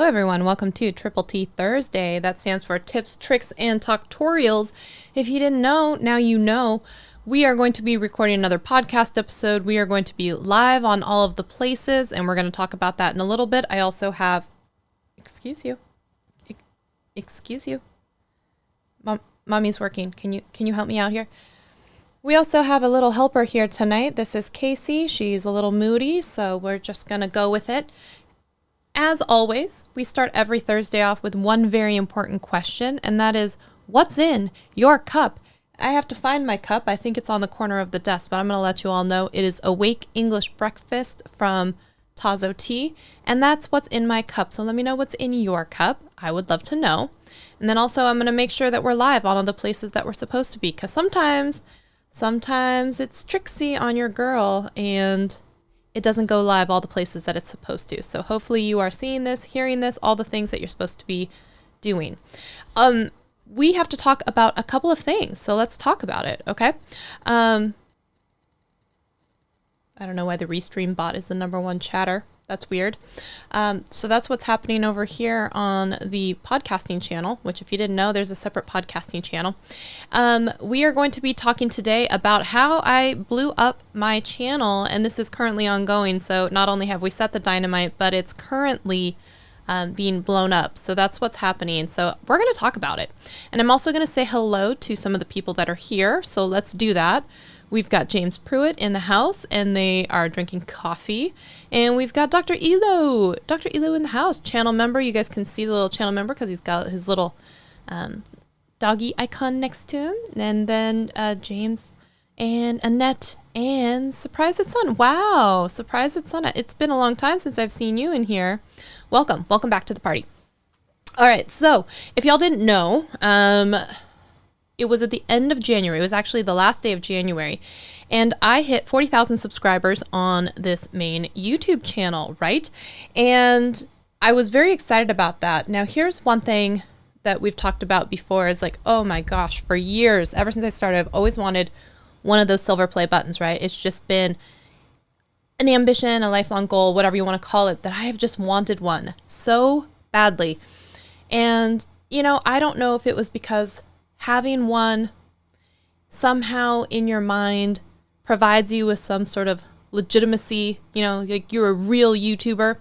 everyone, welcome to Triple T Thursday. That stands for Tips, Tricks, and Talktorials. If you didn't know, now you know. We are going to be recording another podcast episode. We are going to be live on all of the places, and we're going to talk about that in a little bit. I also have... Excuse you. Mommy's working. Can you help me out here? We also have a little helper here tonight. This is Casey. She's a little moody, so we're just going to go with it. As always, we start every Thursday off with one very important question, and that is, what's in your cup? I have to find my cup. I think it's on the corner of the desk, but I'm going to let you all know it is Awake English Breakfast from Tazo Tea, and that's what's in my cup. So let me know what's in your cup. I would love to know. And then also I'm going to make sure that we're live on all the places that we're supposed to be, because sometimes it's tricksy on your girl, and it doesn't go live all the places that it's supposed to. So hopefully you are seeing this, hearing this, all the things that you're supposed to be doing. We have to talk about a couple of things. So let's talk about it, okay? I don't know why the Restream bot is the #1 chatter. That's weird. So that's what's happening over here on the podcasting channel, which if you didn't know, there's a separate podcasting channel. We are going to be talking today about how I blew up my channel, and this is currently ongoing. So not only have we set the dynamite, but it's currently being blown up. So that's what's happening. So we're going to talk about it. And I'm also going to say hello to some of the people that are here. So let's do that. We've got James Pruitt in the house, and they are drinking coffee. And we've got Dr. Elo in the house, channel member. You guys can see the little channel member because he's got his little doggy icon next to him. And then James and Annette and Surprise It's Son. Wow, Surprise It's Son. It's been a long time since I've seen you in here. Welcome back to the party. All right, so if y'all didn't know, it was at the end of January. It was actually the last day of January. And I hit 40,000 subscribers on this main YouTube channel, right? And I was very excited about that. Now, here's one thing that we've talked about before is like, oh my gosh, for years, ever since I started, I've always wanted one of those silver play buttons, right? It's just been an ambition, a lifelong goal, whatever you want to call it, that I have just wanted one so badly. And, you know, I don't know if it was because having one somehow in your mind provides you with some sort of legitimacy, you know, like you're a real YouTuber.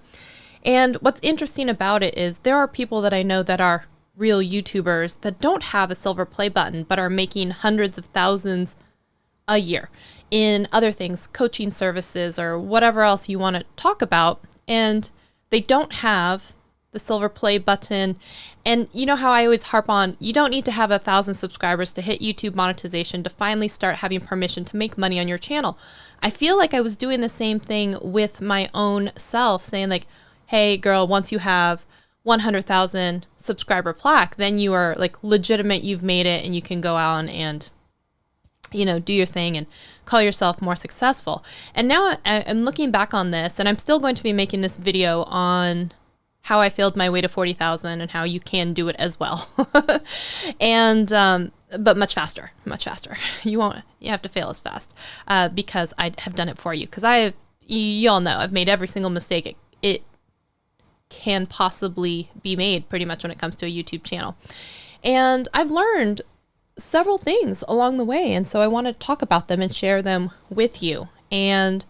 And what's interesting about it is there are people that I know that are real YouTubers that don't have a silver play button, but are making hundreds of thousands a year in other things, coaching services or whatever else you want to talk about. And they don't have the silver play button. And you know how I always harp on, you don't need to have 1,000 subscribers to hit YouTube monetization to finally start having permission to make money on your channel. I feel like I was doing the same thing with my own self, saying like, hey girl, once you have 100,000 subscriber plaque, then you are like legitimate, you've made it, and you can go out and, you know, do your thing and call yourself more successful. And now I'm looking back on this, and I'm still going to be making this video on how I failed my way to 40,000 and how you can do it as well. And, but much faster. You have to fail as fast, because I have done it for you. Cause you all know I've made every single mistake it can possibly be made pretty much when it comes to a YouTube channel. And I've learned several things along the way. And so I want to talk about them and share them with you. And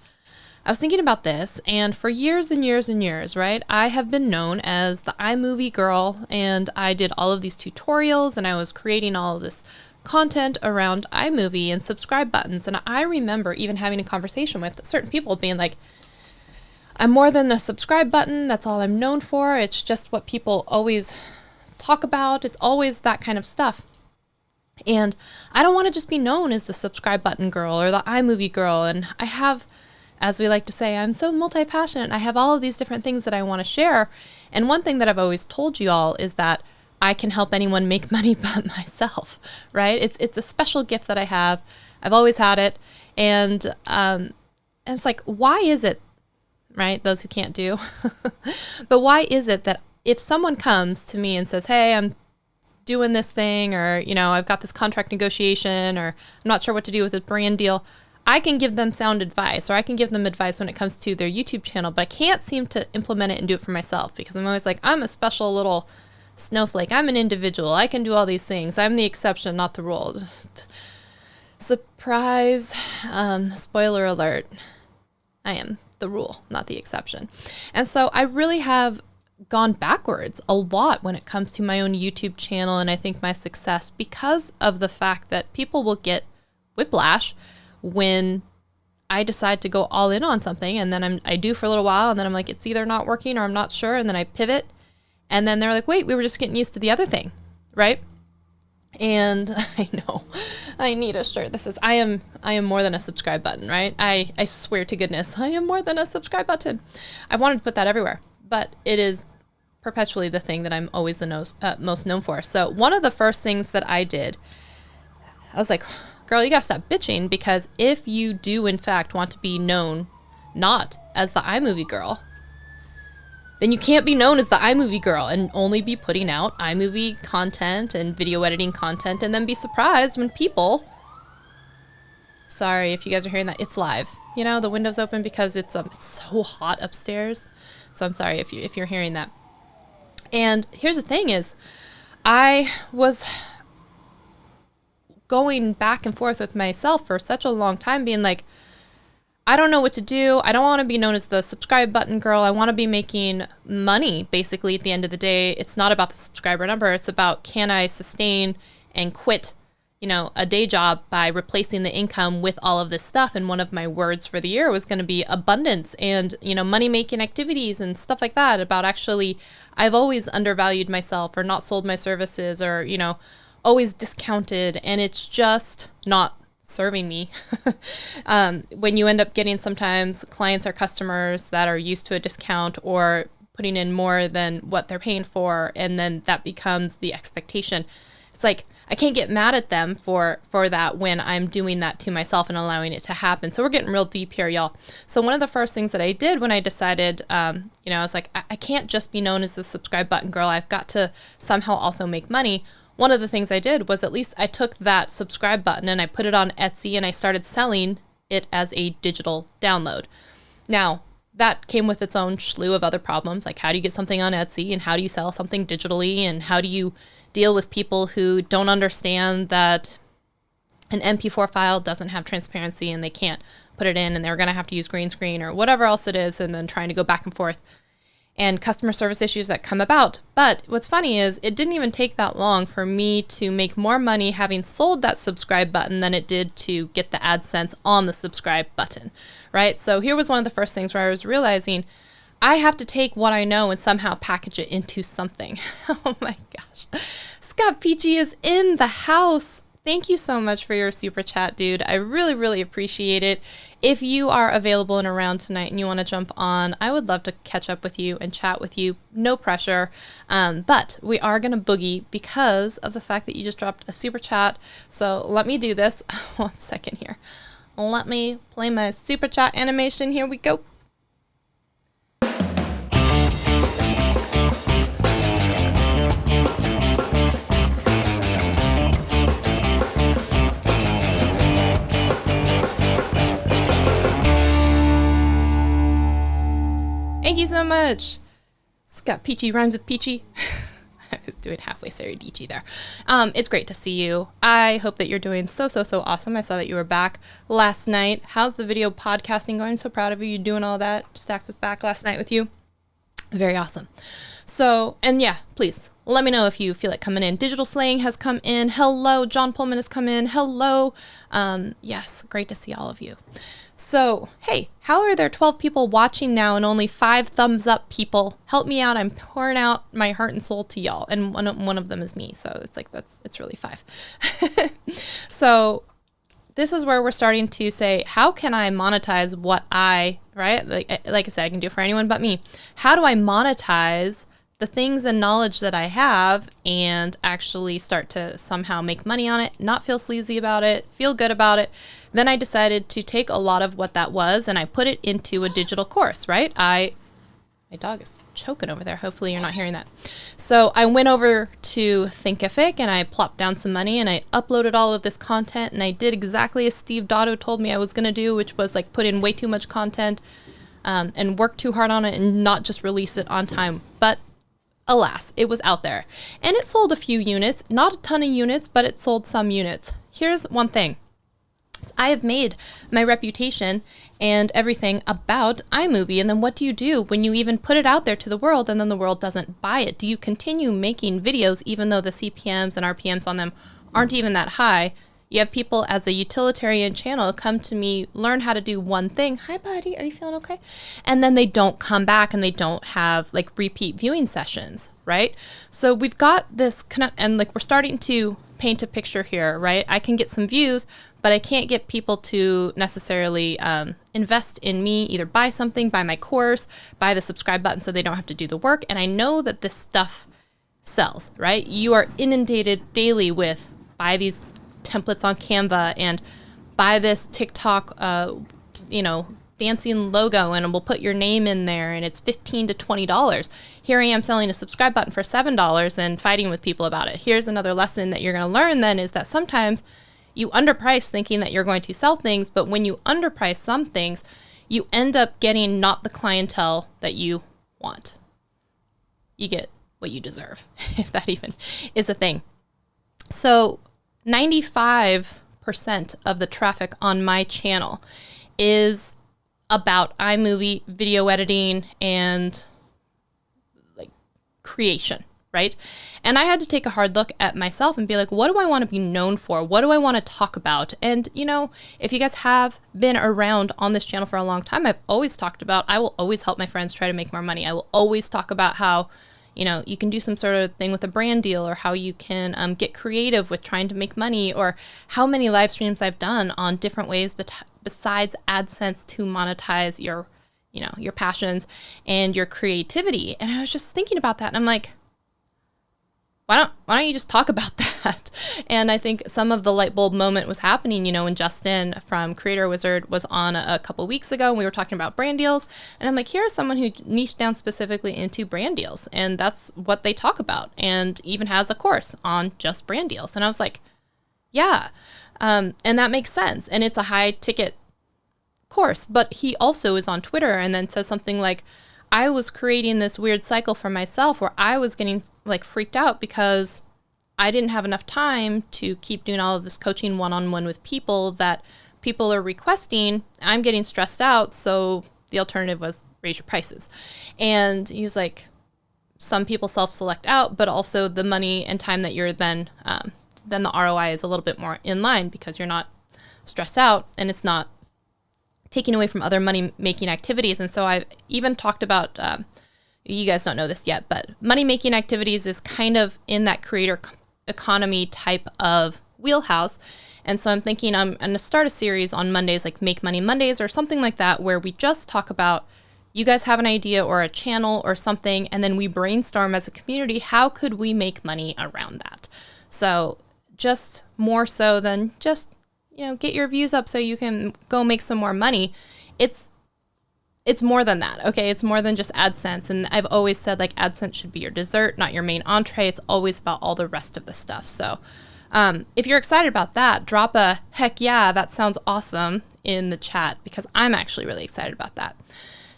I was thinking about this, and for years and years and years, right, I have been known as the iMovie girl, and I did all of these tutorials, and I was creating all of this content around iMovie and subscribe buttons. And I remember even having a conversation with certain people being like, I'm more than a subscribe button. That's all I'm known for. It's just what people always talk about. It's always that kind of stuff. And I don't want to just be known as the subscribe button girl or the iMovie girl. And I have, as we like to say, I'm so multi-passionate. I have all of these different things that I want to share. And one thing that I've always told you all is that I can help anyone make money but myself, right? It's a special gift that I have. I've always had it. And it's like, why is it, right? Those who can't do. But why is it that if someone comes to me and says, hey, I'm doing this thing, or, you know, I've got this contract negotiation, or I'm not sure what to do with this brand deal, I can give them sound advice, or I can give them advice when it comes to their YouTube channel, but I can't seem to implement it and do it for myself, because I'm always like, I'm a special little snowflake. I'm an individual. I can do all these things. I'm the exception, not the rule. Just surprise. Spoiler alert. I am the rule, not the exception. And so I really have gone backwards a lot when it comes to my own YouTube channel, and I think my success, because of the fact that people will get whiplash when I decide to go all in on something, and then I do for a little while, and then I'm like, it's either not working or I'm not sure, and then I pivot, and then they're like, wait, we were just getting used to the other thing, right? And I know I need a shirt. I am more than a subscribe button, right? I swear to goodness, I am more than a subscribe button. I wanted to put that everywhere, but it is perpetually the thing that I'm always the most known for. So one of the first things that I did, I was like, girl, you gotta stop bitching, because if you do in fact want to be known not as the iMovie girl, then you can't be known as the iMovie girl and only be putting out iMovie content and video editing content, and then be surprised when people, sorry if you guys are hearing that, it's live. You know, the window's open because it's so hot upstairs. So I'm sorry if you're hearing that. And here's the thing is, I was going back and forth with myself for such a long time, being like, I don't know what to do. I don't want to be known as the subscribe button girl. I want to be making money, basically, at the end of the day. It's not about the subscriber number. It's about, can I sustain and quit, a day job by replacing the income with all of this stuff. And one of my words for the year was going to be abundance and, money-making activities and stuff like that. About actually, I've always undervalued myself, or not sold my services, or, always discounted. And it's just not serving me. When you end up getting sometimes clients or customers that are used to a discount or putting in more than what they're paying for, and then that becomes the expectation. It's like, I can't get mad at them for that when I'm doing that to myself and allowing it to happen. So we're getting real deep here, y'all. So one of the first things that I did when I decided, I was like, I can't just be known as the subscribe button girl. I've got to somehow also make money. One of the things I did was, at least I took that subscribe button and I put it on Etsy, and I started selling it as a digital download. Now, that came with its own slew of other problems, like how do you get something on Etsy, and how do you sell something digitally, and how do you deal with people who don't understand that an MP4 file doesn't have transparency and they can't put it in, and they're going to have to use green screen or whatever else it is, and then trying to go back and forth, and customer service issues that come about. But what's funny is, it didn't even take that long for me to make more money having sold that subscribe button than it did to get the AdSense on the subscribe button, right? So here was one of the first things where I was realizing I have to take what I know and somehow package it into something. Oh my gosh. Scott Peachy is in the house. Thank you so much for your super chat, dude. I really, really appreciate it. If you are available and around tonight and you want to jump on, I would love to catch up with you and chat with you. No pressure. But we are going to boogie because of the fact that you just dropped a super chat. So let me do this. 1 second here. Let me play my super chat animation. Here we go. Thank you so much. Scott Peachy rhymes with Peachy. I was doing halfway Sarah Dici there. It's great to see you. I hope that you're doing so awesome. I saw that you were back last night. How's the video podcasting going? So proud of you. You doing all that. Stax was back last night with you. Very awesome. So, and yeah, please let me know if you feel like coming in. Digital Slaying has come in. Hello. John Pullman has come in. Hello. Yes, great to see all of you. So, hey, how are there 12 people watching now and only 5 thumbs up people? Help me out. I'm pouring out my heart and soul to y'all. And one of them is me. So it's like, it's really 5. So this is where we're starting to say, how can I monetize what right? Like I said, I can do it for anyone but me. How do I monetize the things and knowledge that I have and actually start to somehow make money on it, not feel sleazy about it, feel good about it? Then I decided to take a lot of what that was and I put it into a digital course, right? I My dog is choking over there. Hopefully you're not hearing that. So I went over to Thinkific and I plopped down some money and I uploaded all of this content, and I did exactly as Steve Dotto told me I was going to do, which was like put in way too much content and work too hard on it and not just release it on time. But alas, it was out there and it sold a few units, not a ton of units, but it sold some units. Here's one thing. I have made my reputation and everything about iMovie. And then what do you do when you even put it out there to the world and then the world doesn't buy it? Do you continue making videos even though the CPMs and RPMs on them aren't even that high? You have people as a utilitarian channel come to me, learn how to do one thing. Hi, buddy. Are you feeling okay? And then they don't come back and they don't have like repeat viewing sessions, right? So we've got this and like we're starting to paint a picture here, right? I can get some views, but I can't get people to necessarily invest in me, either buy something, buy my course, buy the subscribe button so they don't have to do the work. And I know that this stuff sells, right? You are inundated daily with buy these templates on Canva and buy this TikTok, dancing logo, and we'll put your name in there and it's $15 to $20. Here I am selling a subscribe button for $7 and fighting with people about it. Here's another lesson that you're going to learn then is that sometimes you underprice thinking that you're going to sell things, but when you underprice some things, you end up getting not the clientele that you want. You get what you deserve, if that even is a thing. So 95% of the traffic on my channel is about iMovie, video editing, and like creation, right? And I had to take a hard look at myself and be like, what do I want to be known for? What do I want to talk about? And, if you guys have been around on this channel for a long time, I've always talked about, I will always help my friends try to make more money. I will always talk about how, you can do some sort of thing with a brand deal, or how you can get creative with trying to make money, or how many live streams I've done on different ways besides AdSense to monetize your passions and your creativity. And I was just thinking about that and I'm like, why don't you just talk about that? And I think some of the light bulb moment was happening, when Justin from Creator Wizard was on a couple weeks ago and we were talking about brand deals. And I'm like, here's someone who niched down specifically into brand deals. And that's what they talk about, and even has a course on just brand deals. And I was like, yeah. And that makes sense. And it's a high ticket course, but he also is on Twitter and then says something like, I was creating this weird cycle for myself where I was getting like freaked out because I didn't have enough time to keep doing all of this coaching one-on-one with people that people are requesting. I'm getting stressed out. So the alternative was raise your prices. And he's like, some people self-select out, but also the money and time that you're then the ROI is a little bit more in line because you're not stressed out and it's not taking away from other money-making activities. And so I've even talked about, you guys don't know this yet, but money-making activities is kind of in that creator economy type of wheelhouse. And so I'm thinking I'm going to start a series on Mondays, like Make Money Mondays or something like that, where we just talk about, you guys have an idea or a channel or something, and then we brainstorm as a community, how could we make money around that? So just more so than just, get your views up so you can go make some more money. It's more than that, okay? It's more than just AdSense. And I've always said like AdSense should be your dessert, not your main entree. It's always about all the rest of the stuff. So if you're excited about that, drop a heck yeah, that sounds awesome in the chat, because I'm actually really excited about that.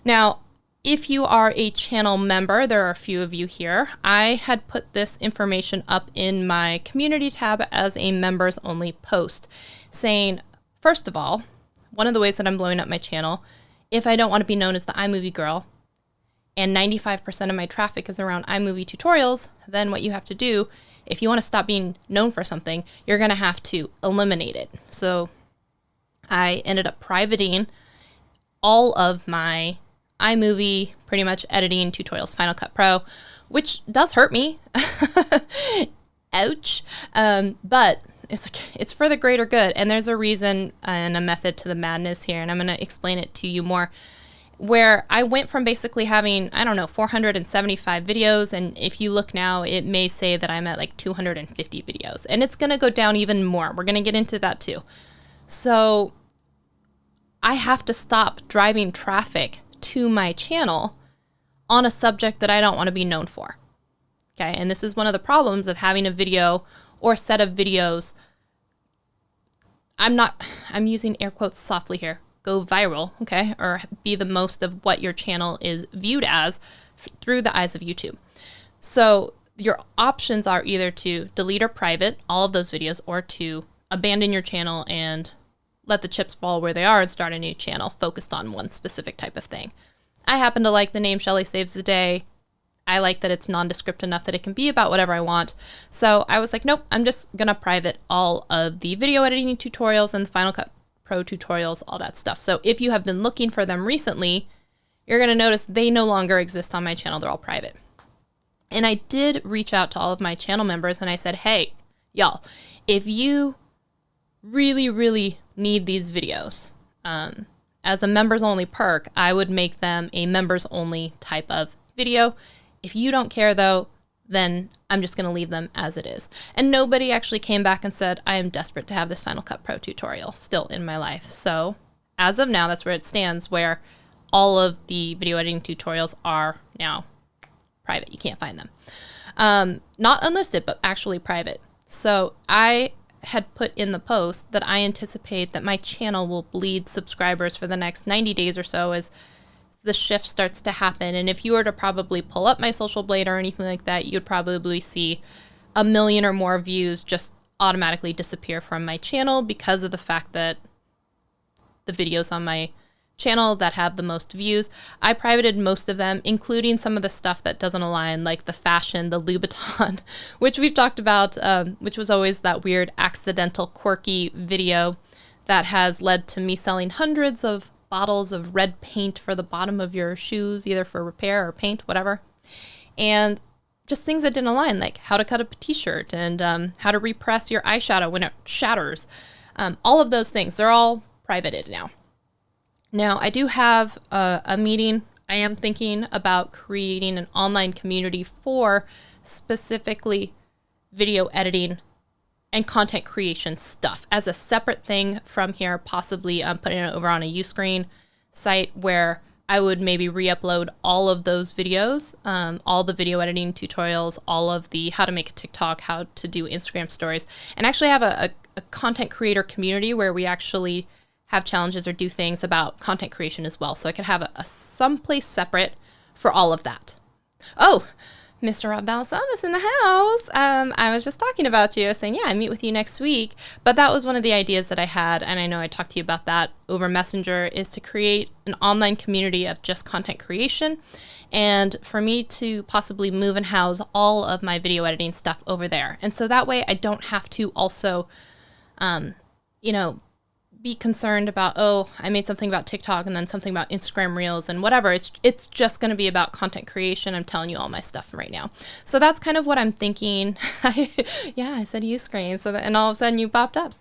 Now, if you are a channel member, there are a few of you here. I had put this information up in my community tab as a members only post saying, first of all, one of the ways that I'm blowing up my channel, if I don't want to be known as the iMovie girl and 95% of my traffic is around iMovie tutorials, then what you have to do, if you want to stop being known for something, you're going to have to eliminate it. So I ended up privating all of my iMovie pretty much editing tutorials, Final Cut Pro, which does hurt me. Ouch. But it's for the greater good. And there's a reason and a method to the madness here. And I'm going to explain it to you more, where I went from basically having, 475 videos. And if you look now, it may say that I'm at like 250 videos, and it's going to go down even more. We're going to get into that too. So I have to stop driving traffic to my channel on a subject that I don't want to be known for. Okay, and this is one of the problems of having a video or set of videos. I'm using air quotes softly here, go viral, okay, or be the most of what your channel is viewed as through the eyes of YouTube. So your options are either to delete or private all of those videos, or to abandon your channel and let the chips fall where they are and start a new channel focused on one specific type of thing. I happen to like the name Shelly Saves the Day. I like that it's nondescript enough that it can be about whatever I want. So I was like, nope, I'm just going to private all of the video editing tutorials and the Final Cut Pro tutorials, all that stuff. So if you have been looking for them recently, you're going to notice they no longer exist on my channel. They're all private. And I did reach out to all of my channel members and I said, hey, y'all, if you really, really need these videos, as a members only perk, I would make them a members only type of video. If you don't care though, then I'm just going to leave them as it is. And nobody actually came back and said, I am desperate to have this Final Cut Pro tutorial still in my life. So as of now, that's where it stands, where all of the video editing tutorials are now private. You can't find them. Not unlisted, but actually private. So I had put in the post that I anticipate that my channel will bleed subscribers for the next 90 days or so as the shift starts to happen. And if you were to probably pull up my Social Blade or anything like that, you'd probably see 1 million or more views just automatically disappear from my channel because of the fact that the videos on my channel that have the most views, I privated most of them, including some of the stuff that doesn't align, like the fashion, the Louboutin, which we've talked about, which was always that weird accidental quirky video that has led to me selling hundreds of bottles of red paint for the bottom of your shoes, either for repair or paint, whatever. And just things that didn't align, like how to cut a t-shirt and how to repress your eyeshadow when it shatters. All of those things, they're all privated now. Now, I do have a meeting. I am thinking about creating an online community for specifically video editing and content creation stuff as a separate thing from here, possibly putting it over on a Uscreen site where I would maybe re-upload all of those videos, all the video editing tutorials, all of the how to make a TikTok, how to do Instagram stories, and actually have a content creator community where we actually have challenges or do things about content creation as well. So I could have a someplace separate for all of that. Oh, Mr. Rob Balsamas in the house. I was just talking about you, saying, yeah, I meet with you next week. But that was one of the ideas that I had, and I know I talked to you about that over Messenger, is to create an online community of just content creation, and for me to possibly move and house all of my video editing stuff over there. And so that way I don't have to also, be concerned about, oh, I made something about TikTok and then something about Instagram Reels and whatever. It's just going to be about content creation. I'm telling you all my stuff right now. So that's kind of what I'm thinking. Yeah, I said Uscreen, and all of a sudden you popped up.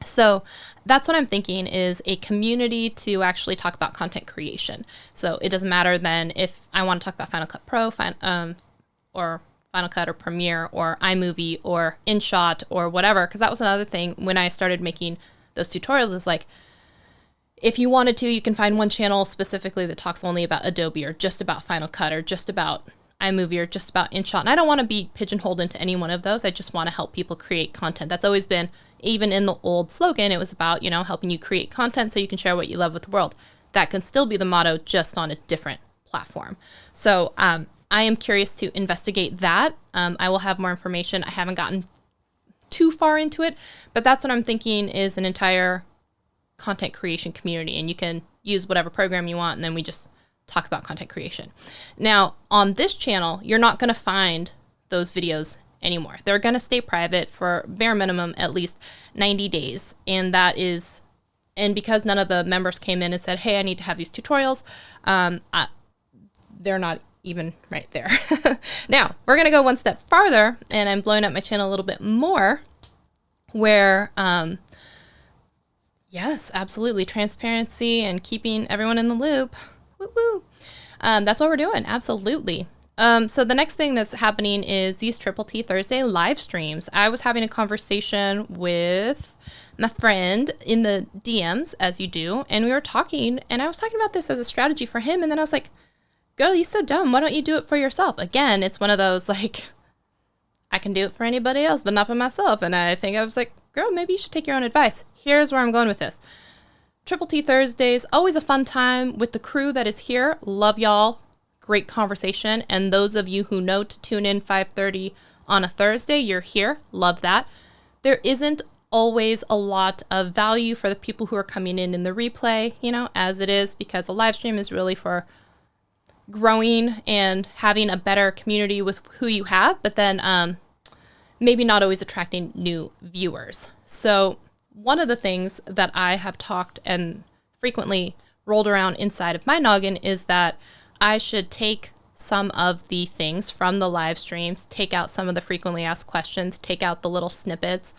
So that's what I'm thinking, is a community to actually talk about content creation. So it doesn't matter then if I want to talk about Final Cut Pro, or Final Cut or Premiere or iMovie or InShot or whatever, because that was another thing when I started making those tutorials, is like, if you wanted to, you can find one channel specifically that talks only about Adobe or just about Final Cut or just about iMovie or just about InShot. And I don't want to be pigeonholed into any one of those. I just want to help people create content. That's always been, even in the old slogan, it was about, helping you create content so you can share what you love with the world. That can still be the motto, just on a different platform. So I am curious to investigate that. I will have more information. I haven't gotten too far into it, but that's what I'm thinking, is an entire content creation community, and you can use whatever program you want, and then we just talk about content creation. Now, on this channel, you're not going to find those videos anymore. They're going to stay private for bare minimum at least 90 days, and because none of the members came in and said, hey, I need to have these tutorials, they're not even right there. Now, we're going to go one step farther, and I'm blowing up my channel a little bit more, where, yes, absolutely, transparency and keeping everyone in the loop. Woo-woo. That's what we're doing, absolutely. So the next thing that's happening is these Triple T Thursday live streams. I was having a conversation with my friend in the DMs, as you do, and we were talking, and I was talking about this as a strategy for him, and then I was like, girl, you're so dumb. Why don't you do it for yourself? Again, it's one of those like, I can do it for anybody else, but not for myself. And I think I was like, girl, maybe you should take your own advice. Here's where I'm going with this. Triple T Thursdays, always a fun time with the crew that is here. Love y'all. Great conversation. And those of you who know to tune in 5:30 on a Thursday, you're here. Love that. There isn't always a lot of value for the people who are coming in the replay, as it is, because the live stream is really for growing and having a better community with who you have, but then maybe not always attracting new viewers. So one of the things that I have talked and frequently rolled around inside of my noggin is that I should take some of the things from the live streams, take out some of the frequently asked questions, take out the little snippets,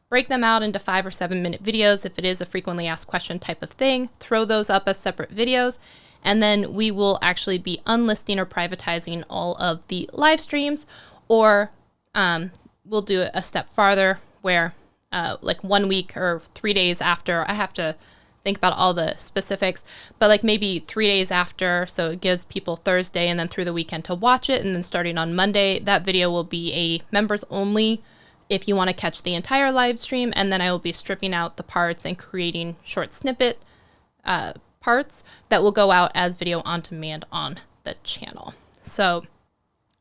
break them out into 5 or 7 minute videos if it is a frequently asked question type of thing, throw those up as separate videos, and then we will actually be unlisting or privatizing all of the live streams, or we'll do it a step farther where like 1 week or 3 days after, I have to think about all the specifics, but like maybe 3 days after, so it gives people Thursday and then through the weekend to watch it, and then starting on Monday, that video will be a members only if you want to catch the entire live stream, and then I will be stripping out the parts and creating short snippet parts that will go out as video on demand on the channel. So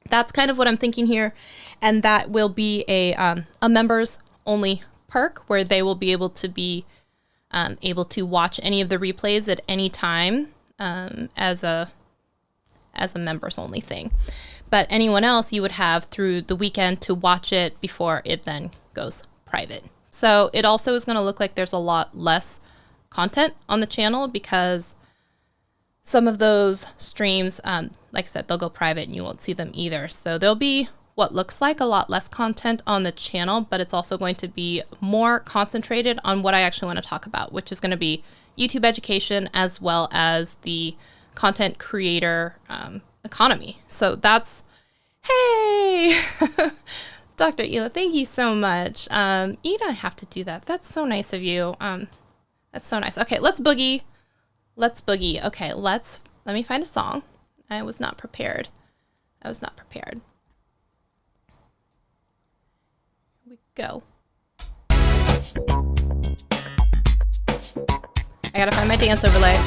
that's kind of what I'm thinking here, and that will be a members only perk where they will be able to watch any of the replays at any time as a members only thing. But anyone else you would have through the weekend to watch it before it then goes private. So it also is going to look like there's a lot less content on the channel because some of those streams, like I said, they'll go private and you won't see them either. So there'll be what looks like a lot less content on the channel, but it's also going to be more concentrated on what I actually want to talk about, which is going to be YouTube education as well as the content creator economy. So that's, hey, Dr. Ela, thank you so much. You don't have to do that. That's so nice of you. That's so nice. Okay, let's boogie. Let's boogie. Okay, let me find a song. I was not prepared. Here we go. I gotta find my dance overlay.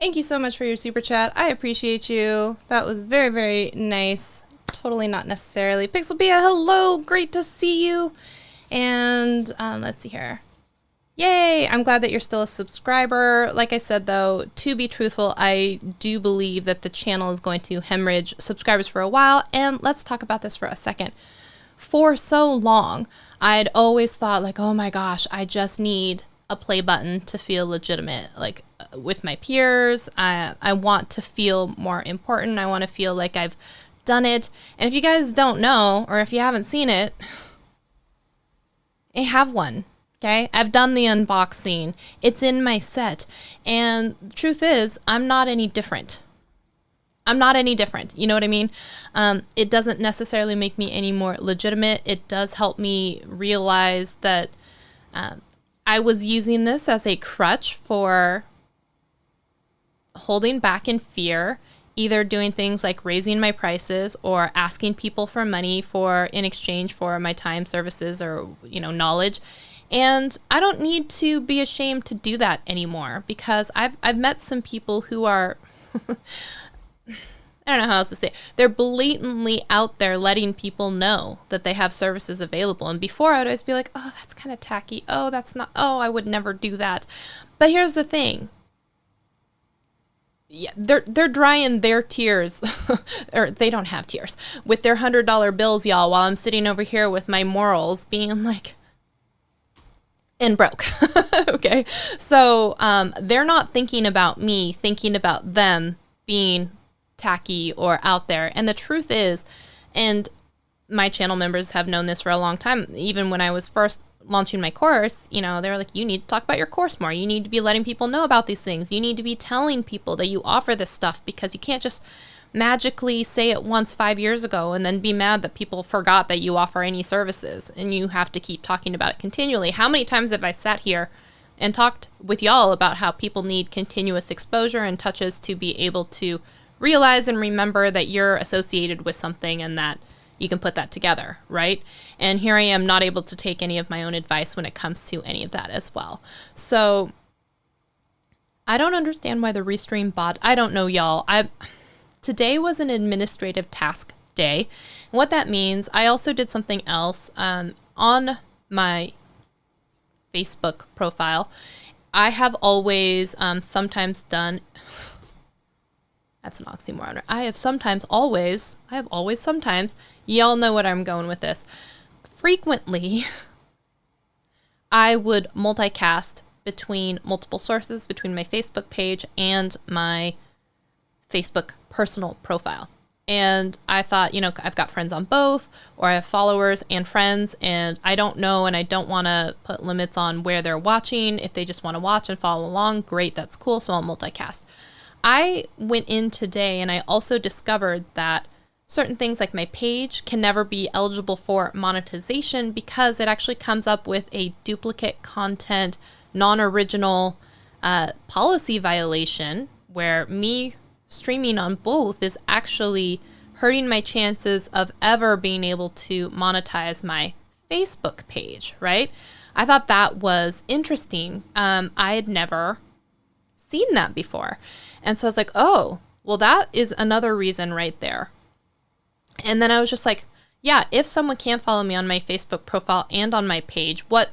Thank you so much for your super chat. I appreciate you. That was very, very nice. Totally not necessarily. Pixelbia, hello. Great to see you. And let's see here. Yay. I'm glad that you're still a subscriber. Like I said, though, to be truthful, I do believe that the channel is going to hemorrhage subscribers for a while. And let's talk about this for a second. For so long, I'd always thought like, oh my gosh, I just need a play button to feel legitimate. Like with my peers, I want to feel more important. I want to feel like I've done it. And if you guys don't know, or if you haven't seen it, I have one. Okay, I've done the unboxing. It's in my set. And the truth is, I'm not any different. You know what I mean? It doesn't necessarily make me any more legitimate. It does help me realize that I was using this as a crutch for holding back in fear, either doing things like raising my prices or asking people for money in exchange for my time, services, or, knowledge. And I don't need to be ashamed to do that anymore because I've met some people who are, I don't know how else to say it. They're blatantly out there letting people know that they have services available. And before I would always be like, oh, that's kind of tacky. Oh, that's not, oh, I would never do that. But here's the thing. Yeah, they're drying their tears, or they don't have tears, with their $100 bills, y'all, while I'm sitting over here with my morals being like, and broke. Okay. So they're not thinking about me, thinking about them being tacky or out there. And the truth is, and my channel members have known this for a long time, even when I was first launching my course, you know, they were like, you need to talk about your course more. You need to be letting people know about these things. You need to be telling people that you offer this stuff, because you can't just magically say it once 5 years ago and then be mad that people forgot that you offer any services, and you have to keep talking about it continually. How many times have I sat here and talked with y'all about how people need continuous exposure and touches to be able to realize and remember that you're associated with something and that you can put that together, right? And here I am, not able to take any of my own advice when it comes to any of that as well. So I don't understand why the Restream bot, I don't know, y'all. Today was an administrative task day. And what that means, I also did something else on my Facebook profile. I have always sometimes done, that's an oxymoron. I have always sometimes, y'all know what I'm going with this. Frequently, I would multicast between multiple sources, between my Facebook page and my Facebook personal profile. And I thought, you know, I've got friends on both, or I have followers and friends, and I don't know, and I don't want to put limits on where they're watching. If they just want to watch and follow along, great, that's cool, so I'll multicast. I went in today and I also discovered that certain things like my page can never be eligible for monetization because it actually comes up with a duplicate content, non-original policy violation, where me streaming on both is actually hurting my chances of ever being able to monetize my Facebook page, right? I thought that was interesting. I had never seen that before. And so I was like, oh, well, that is another reason right there. And then I was just like, yeah, if someone can't follow me on my Facebook profile and on my page, what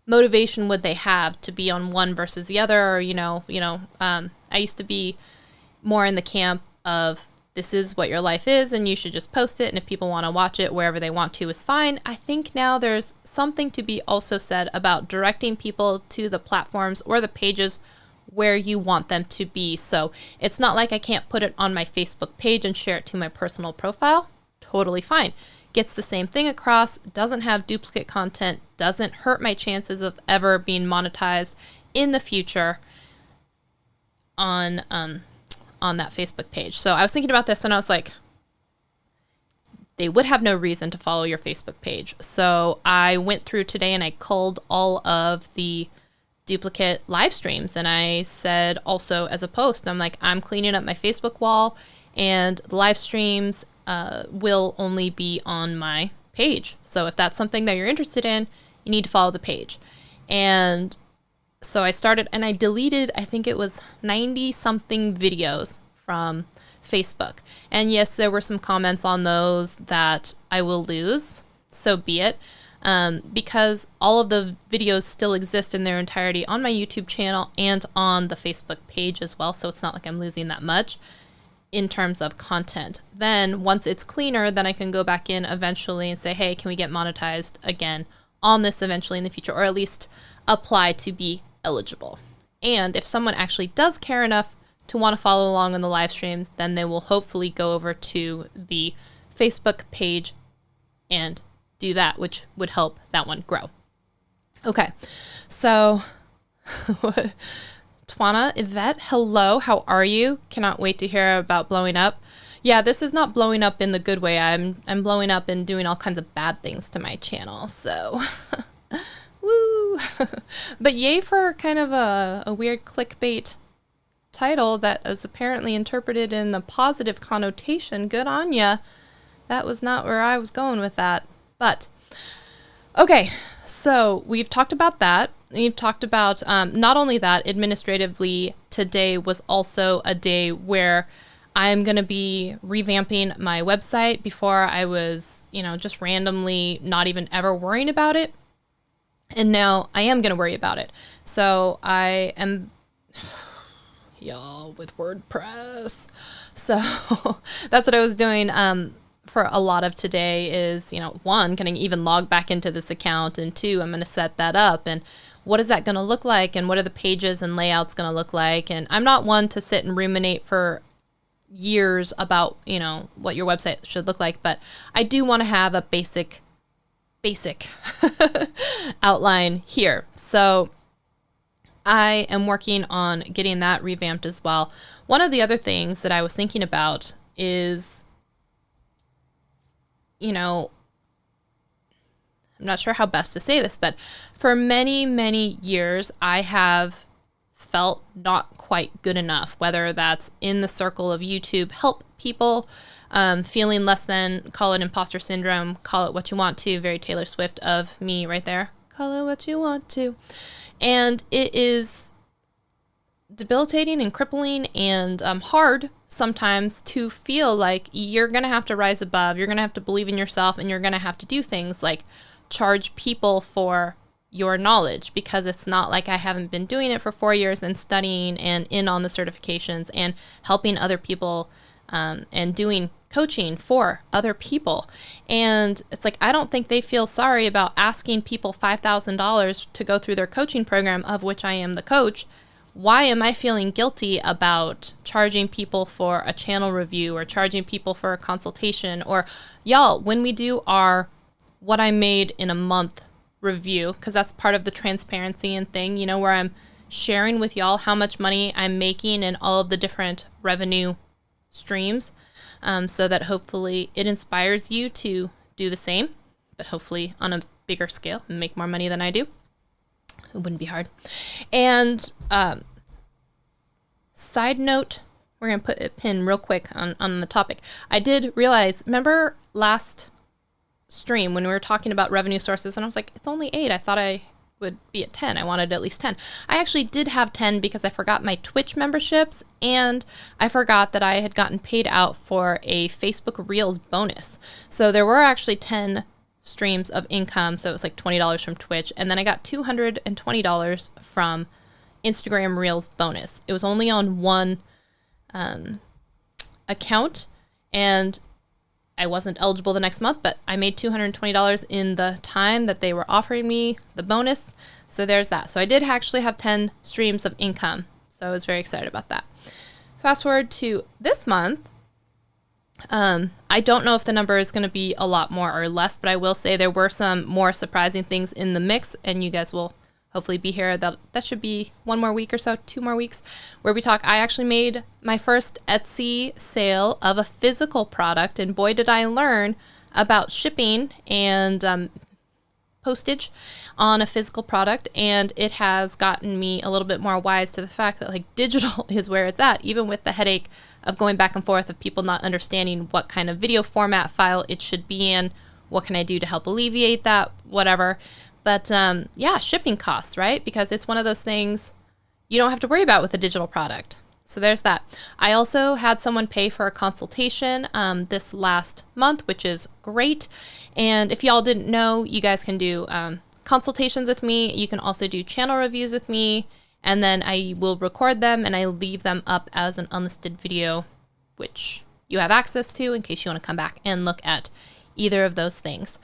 motivation would they have to be on one versus the other? Or, I used to be more in the camp of this is what your life is and you should just post it. And if people want to watch it wherever they want to is fine. I think now there's something to be also said about directing people to the platforms or the pages where you want them to be. So it's not like I can't put it on my Facebook page and share it to my personal profile. Totally fine. Gets the same thing across, doesn't have duplicate content, doesn't hurt my chances of ever being monetized in the future on that Facebook page. So I was thinking about this and I was like, they would have no reason to follow your Facebook page. So I went through today and I culled all of the duplicate live streams, and I said also as a post, I'm like, I'm cleaning up my Facebook wall, and the live streams will only be on my page. So if that's something that you're interested in, you need to follow the page. And so I started, and I deleted, I think it was 90 something videos from Facebook. And yes, there were some comments on those that I will lose, so be it. Because all of the videos still exist in their entirety on my YouTube channel and on the Facebook page as well. So it's not like I'm losing that much in terms of content. Then once it's cleaner, then I can go back in eventually and say, hey, can we get monetized again on this eventually in the future, or at least apply to be eligible. And if someone actually does care enough to want to follow along on the live streams, then they will hopefully go over to the Facebook page and do that, which would help that one grow. Okay, so Twana, Yvette, hello, how are you? Cannot wait to hear about blowing up. Yeah, this is not blowing up in the good way. I'm blowing up and doing all kinds of bad things to my channel, so woo. But yay for kind of a weird clickbait title that was apparently interpreted in the positive connotation. Good on ya. That was not where I was going with that. But, okay, so we've talked about that. We've talked about not only that, administratively, today was also a day where I'm going to be revamping my website. Before I was, just randomly not even ever worrying about it. And now I am going to worry about it. So I am, y'all, with WordPress. So that's what I was doing for a lot of today is, one, can I even log back into this account? And two, I'm going to set that up. And what is that going to look like? And what are the pages and layouts going to look like? And I'm not one to sit and ruminate for years about, what your website should look like. But I do want to have a basic outline here. So I am working on getting that revamped as well. One of the other things that I was thinking about is, I'm not sure how best to say this, but for many, many years, I have felt not quite good enough, whether that's in the circle of YouTube help people, feeling less than, call it imposter syndrome, call it what you want to, very Taylor Swift of me right there, call it what you want to. And it is debilitating and crippling and hard sometimes to feel like you're going to have to rise above, you're going to have to believe in yourself, and you're going to have to do things like charge people for your knowledge, because it's not like I haven't been doing it for 4 years and studying and in on the certifications and helping other people and doing coaching for other people. And it's like, I don't think they feel sorry about asking people $5,000 to go through their coaching program, of which I am the coach. Why am I feeling guilty about charging people for a channel review or charging people for a consultation? Or y'all, when we do our what I made in a month review, because that's part of the transparency and thing, where I'm sharing with y'all how much money I'm making in all of the different revenue streams, so that hopefully it inspires you to do the same, but hopefully on a bigger scale and make more money than I do. It wouldn't be hard. And side note, we're going to put a pin real quick on the topic. I did realize, remember last stream when we were talking about revenue sources, and I was like, it's only 8. I thought I would be at 10. I wanted at least 10. I actually did have 10 because I forgot my Twitch memberships, and I forgot that I had gotten paid out for a Facebook Reels bonus. So there were actually 10 streams of income. So it was like $20 from Twitch. And then I got $220 from Instagram Reels bonus. It was only on one account, and I wasn't eligible the next month, but I made $220 in the time that they were offering me the bonus. So there's that. So I did actually have 10 streams of income. So I was very excited about that. Fast forward to this month. I don't know if the number is going to be a lot more or less, but I will say there were some more surprising things in the mix, and you guys will hopefully be here. That should be 1 more week or so, 2 more weeks, where we talk. I actually made my first Etsy sale of a physical product, and boy, did I learn about shipping and postage on a physical product. And it has gotten me a little bit more wise to the fact that digital is where it's at, even with the headache of going back and forth of people not understanding what kind of video format file it should be in. What can I do to help alleviate that? Whatever. But yeah, shipping costs, right? Because it's one of those things you don't have to worry about with a digital product. So there's that. I also had someone pay for a consultation this last month, which is great. And if y'all didn't know, you guys can do consultations with me. You can also do channel reviews with me. And then I will record them and I leave them up as an unlisted video, which you have access to in case you want to come back and look at either of those things.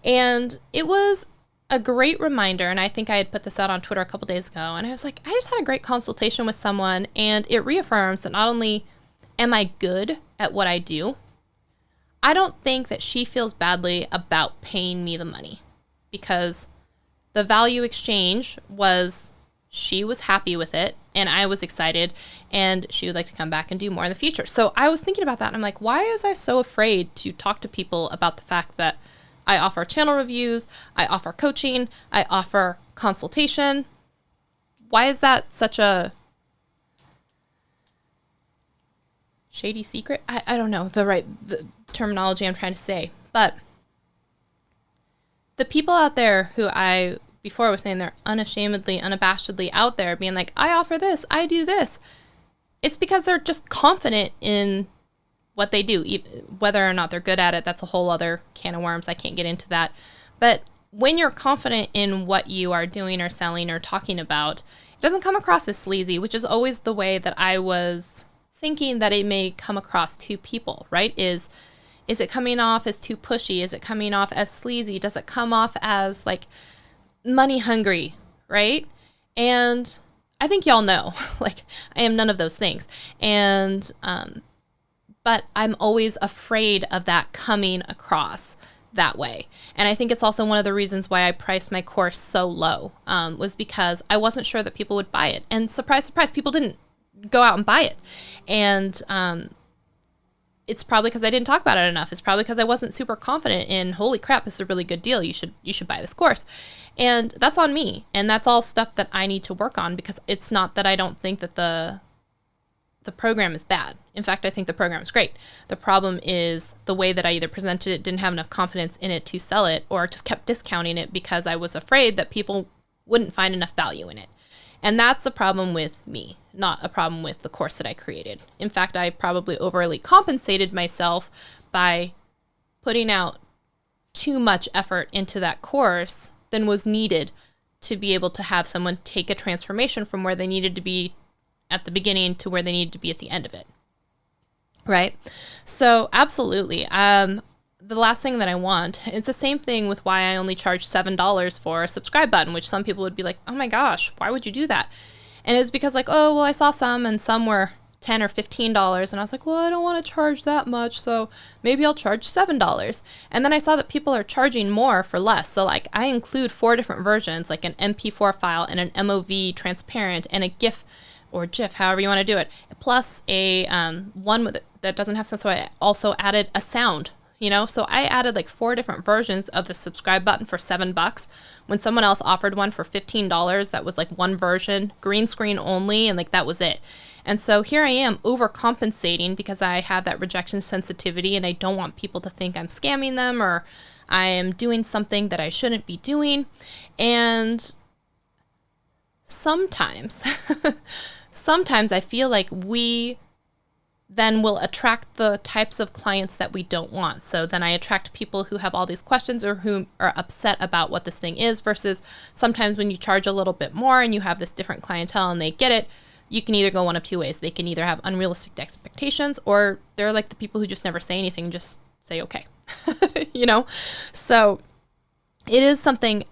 And it was a great reminder, and I think I had put this out on Twitter a couple days ago, and I was like, I just had a great consultation with someone, and it reaffirms that not only am I good at what I do, I don't think that she feels badly about paying me the money, because the value exchange was she was happy with it, and I was excited, and she would like to come back and do more in the future. So I was thinking about that, and I'm like, why is I so afraid to talk to people about the fact that I offer channel reviews, I offer coaching, I offer consultation? Why is that such a shady secret? I don't know the terminology I'm trying to say, but the people out there who before I was saying they're unashamedly, unabashedly out there being like, I offer this, I do this. It's because they're just confident in what they do, whether or not they're good at it. That's a whole other can of worms. I can't get into that. But when you're confident in what you are doing or selling or talking about, it doesn't come across as sleazy, which is always the way that I was thinking that it may come across to people, right? Is it coming off as too pushy? Is it coming off as sleazy? Does it come off as like money hungry, right? And I think y'all know, like, I am none of those things. And, but I'm always afraid of that coming across that way. And I think it's also one of the reasons why I priced my course so low, was because I wasn't sure that people would buy it. And surprise, surprise, people didn't go out and buy it. And, it's probably because I didn't talk about it enough. It's probably because I wasn't super confident in, holy crap, this is a really good deal. You should buy this course. And that's on me. And that's all stuff that I need to work on, because it's not that I don't think that the program is bad. In fact, I think the program is great. The problem is the way that I either presented it, didn't have enough confidence in it to sell it, or just kept discounting it because I was afraid that people wouldn't find enough value in it. And that's a problem with me, not a problem with the course that I created. In fact, I probably overly compensated myself by putting out too much effort into that course than was needed to be able to have someone take a transformation from where they needed to be at the beginning to where they needed to be at the end of it. Right? So absolutely. The last thing that I want, it's the same thing with why I only charge $7 for a subscribe button, which some people would be like, oh my gosh, why would you do that? And it's because like, oh, well, I saw some and some were $10 or $15. And I was like, well, I don't want to charge that much. So maybe I'll charge $7. And then I saw that people are charging more for less. So like I include 4 different versions, like an MP4 file and an MOV transparent and a GIF or GIF, however you want to do it, plus a one that doesn't have sense. So I also added a sound. So I added like 4 different versions of the subscribe button for $7 when someone else offered one for $15 that was like one version, green screen only, and like that was it. And so here I am overcompensating because I have that rejection sensitivity and I don't want people to think I'm scamming them or I am doing something that I shouldn't be doing. And sometimes I feel like we then will attract the types of clients that we don't want. So then I attract people who have all these questions or who are upset about what this thing is, versus sometimes when you charge a little bit more and you have this different clientele and they get it, you can either go one of 2 ways. They can either have unrealistic expectations, or they're like the people who just never say anything, just say, okay, So it is something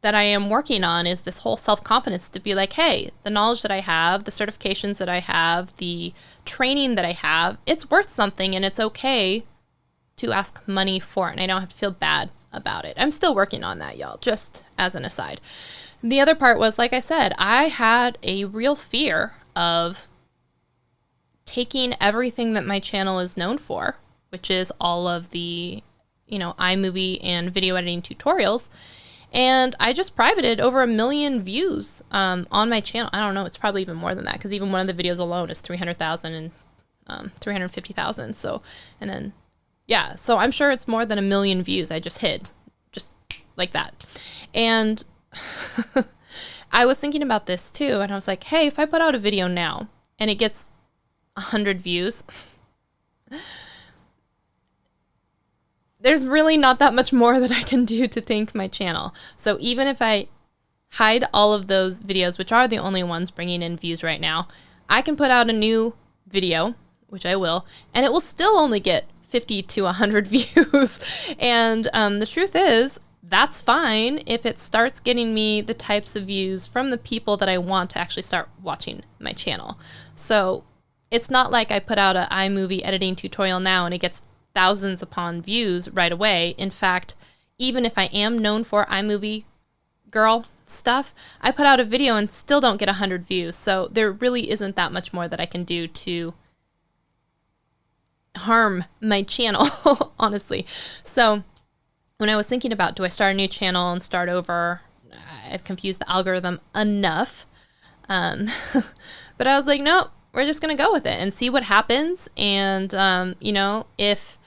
that I am working on, is this whole self-confidence to be like, hey, the knowledge that I have, the certifications that I have, the training that I have, it's worth something and it's okay to ask money for it. And I don't have to feel bad about it. I'm still working on that, y'all, just as an aside. The other part was, like I said, I had a real fear of taking everything that my channel is known for, which is all of the, iMovie and video editing tutorials. And I just privated over 1 million views on my channel. I don't know, it's probably even more than that, because even one of the videos alone is 300,000 and 350,000. So, and then, yeah, so I'm sure it's more than 1 million views I just hid, just like that. And I was thinking about this too, and I was like, hey, if I put out a video now and it gets 100 views, there's really not that much more that I can do to tank my channel. So even if I hide all of those videos, which are the only ones bringing in views right now, I can put out a new video, which I will, and it will still only get 50 to 100 views. And the truth is, that's fine if it starts getting me the types of views from the people that I want to actually start watching my channel. So it's not like I put out an iMovie editing tutorial now and it gets thousands upon views right away. In fact, even if I am known for iMovie girl stuff, I put out a video and still don't get 100 views. So there really isn't that much more that I can do to harm my channel, honestly. So when I was thinking about, do I start a new channel and start over, I've confused the algorithm enough. But I was like, no, we're just going to go with it and see what happens. And, if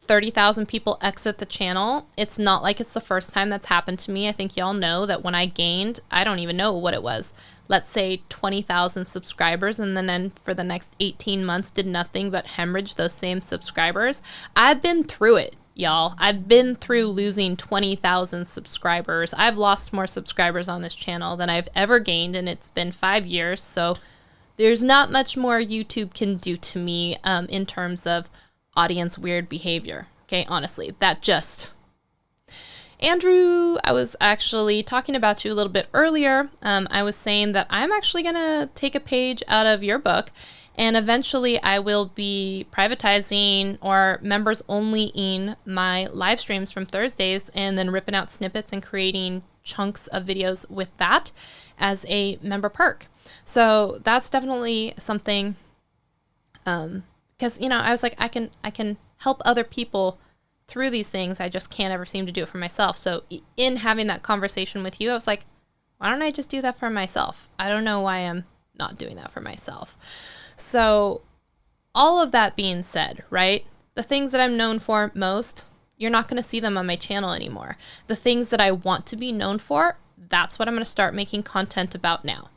30,000 people exit the channel. It's not like it's the first time that's happened to me. I think y'all know that when I gained, I don't even know what it was, let's say 20,000 subscribers, and then for the next 18 months did nothing but hemorrhage those same subscribers. I've been through it, y'all. I've been through losing 20,000 subscribers. I've lost more subscribers on this channel than I've ever gained, and it's been 5 years. So there's not much more YouTube can do to me in terms of audience weird behavior. Okay, honestly, that just... Andrew, I was actually talking about you a little bit earlier. I was saying that I'm actually going to take a page out of your book, and eventually I will be privatizing or members only in my live streams from Thursdays, and then ripping out snippets and creating chunks of videos with that as a member perk. So that's definitely something, because, you know, I was like, I can help other people through these things. I just can't ever seem to do it for myself. So in having that conversation with you, I was like, why don't I just do that for myself? I don't know why I'm not doing that for myself. So all of that being said, right? The things that I'm known for most, you're not going to see them on my channel anymore. The things that I want to be known for, that's what I'm going to start making content about now.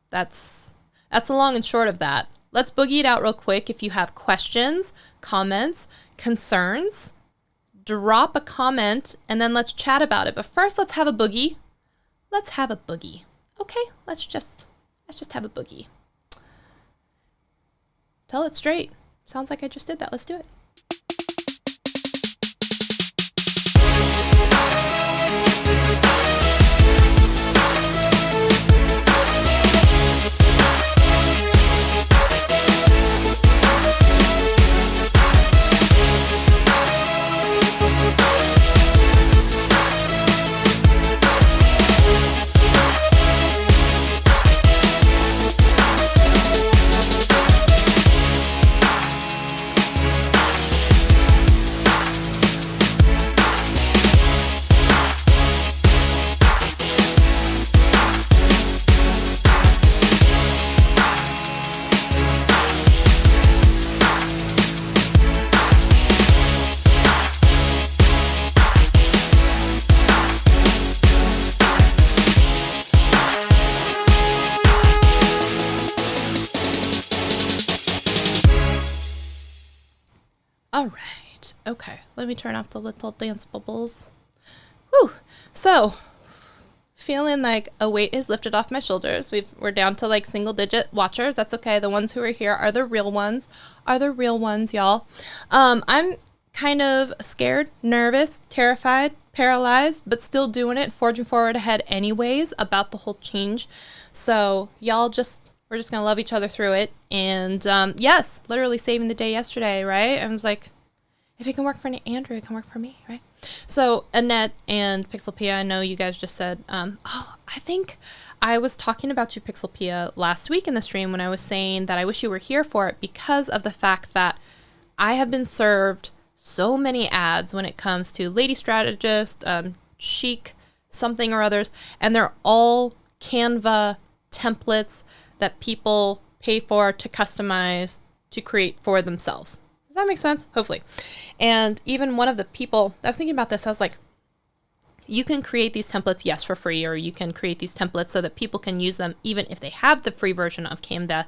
That's the long and short of that. Let's boogie it out real quick. If you have questions, comments, concerns, drop a comment, and then let's chat about it. But first, let's have a boogie. Let's have a boogie. Okay, let's just have a boogie. Tell it straight. Sounds like I just did that. Let's do it. All right. Okay. Let me turn off the little dance bubbles. Whew. So, feeling like a weight is lifted off my shoulders. We're down to like single digit watchers. That's okay. The ones who are here are the real ones. Y'all. I'm kind of scared, nervous, terrified, paralyzed, but still doing it, forging forward ahead anyways about the whole change. So y'all we're just going to love each other through it. And yes, literally saving the day yesterday, right? I was like, if it can work for Andrew, it can work for me, right? So Annette and Pixelpia, I know you guys just said, I think I was talking about you, Pixelpia, last week in the stream when I was saying that I wish you were here for it because of the fact that I have been served so many ads when it comes to Lady Strategist, Chic, something or others, and they're all Canva templates that people pay for to customize, to create for themselves. Does that make sense? Hopefully. And even one of the people, I was thinking about this, I was like, you can create these templates, yes, for free, or you can create these templates so that people can use them even if they have the free version of Canva,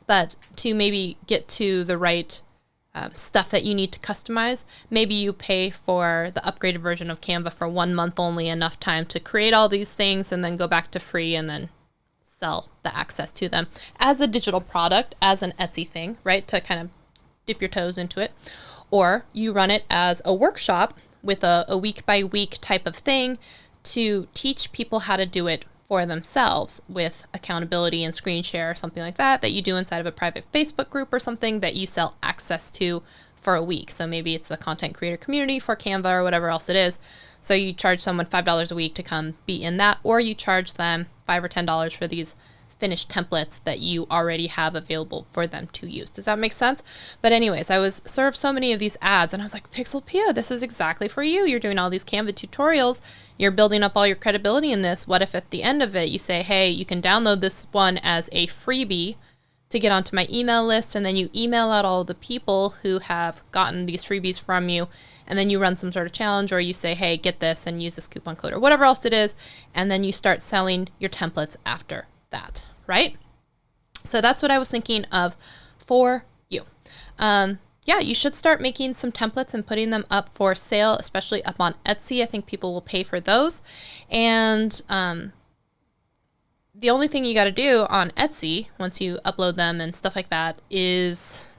but to maybe get to the right stuff that you need to customize, maybe you pay for the upgraded version of Canva for 1 month only, enough time to create all these things and then go back to free and then sell the access to them as a digital product, as an Etsy thing, right? To kind of dip your toes into it. Or you run it as a workshop with a week by week type of thing to teach people how to do it for themselves with accountability and screen share or something like that you do inside of a private Facebook group or something that you sell access to for a week. So maybe it's the content creator community for Canva or whatever else it is. So you charge someone $5 a week to come be in that, or you charge them $5 or $10 for these finished templates that you already have available for them to use. Does that make sense? But anyways, I was served so many of these ads and I was like, Pixelpia, this is exactly for you. You're doing all these Canva tutorials. You're building up all your credibility in this. What if at the end of it you say, hey, you can download this one as a freebie to get onto my email list, and then you email out all the people who have gotten these freebies from you, and then you run some sort of challenge, or you say, hey, get this and use this coupon code or whatever else it is, and then you start selling your templates after that, right? So that's what I was thinking of for you. Yeah, you should start making some templates and putting them up for sale, especially up on Etsy. I think people will pay for those. And the only thing you got to do on Etsy, once you upload them and stuff like that, is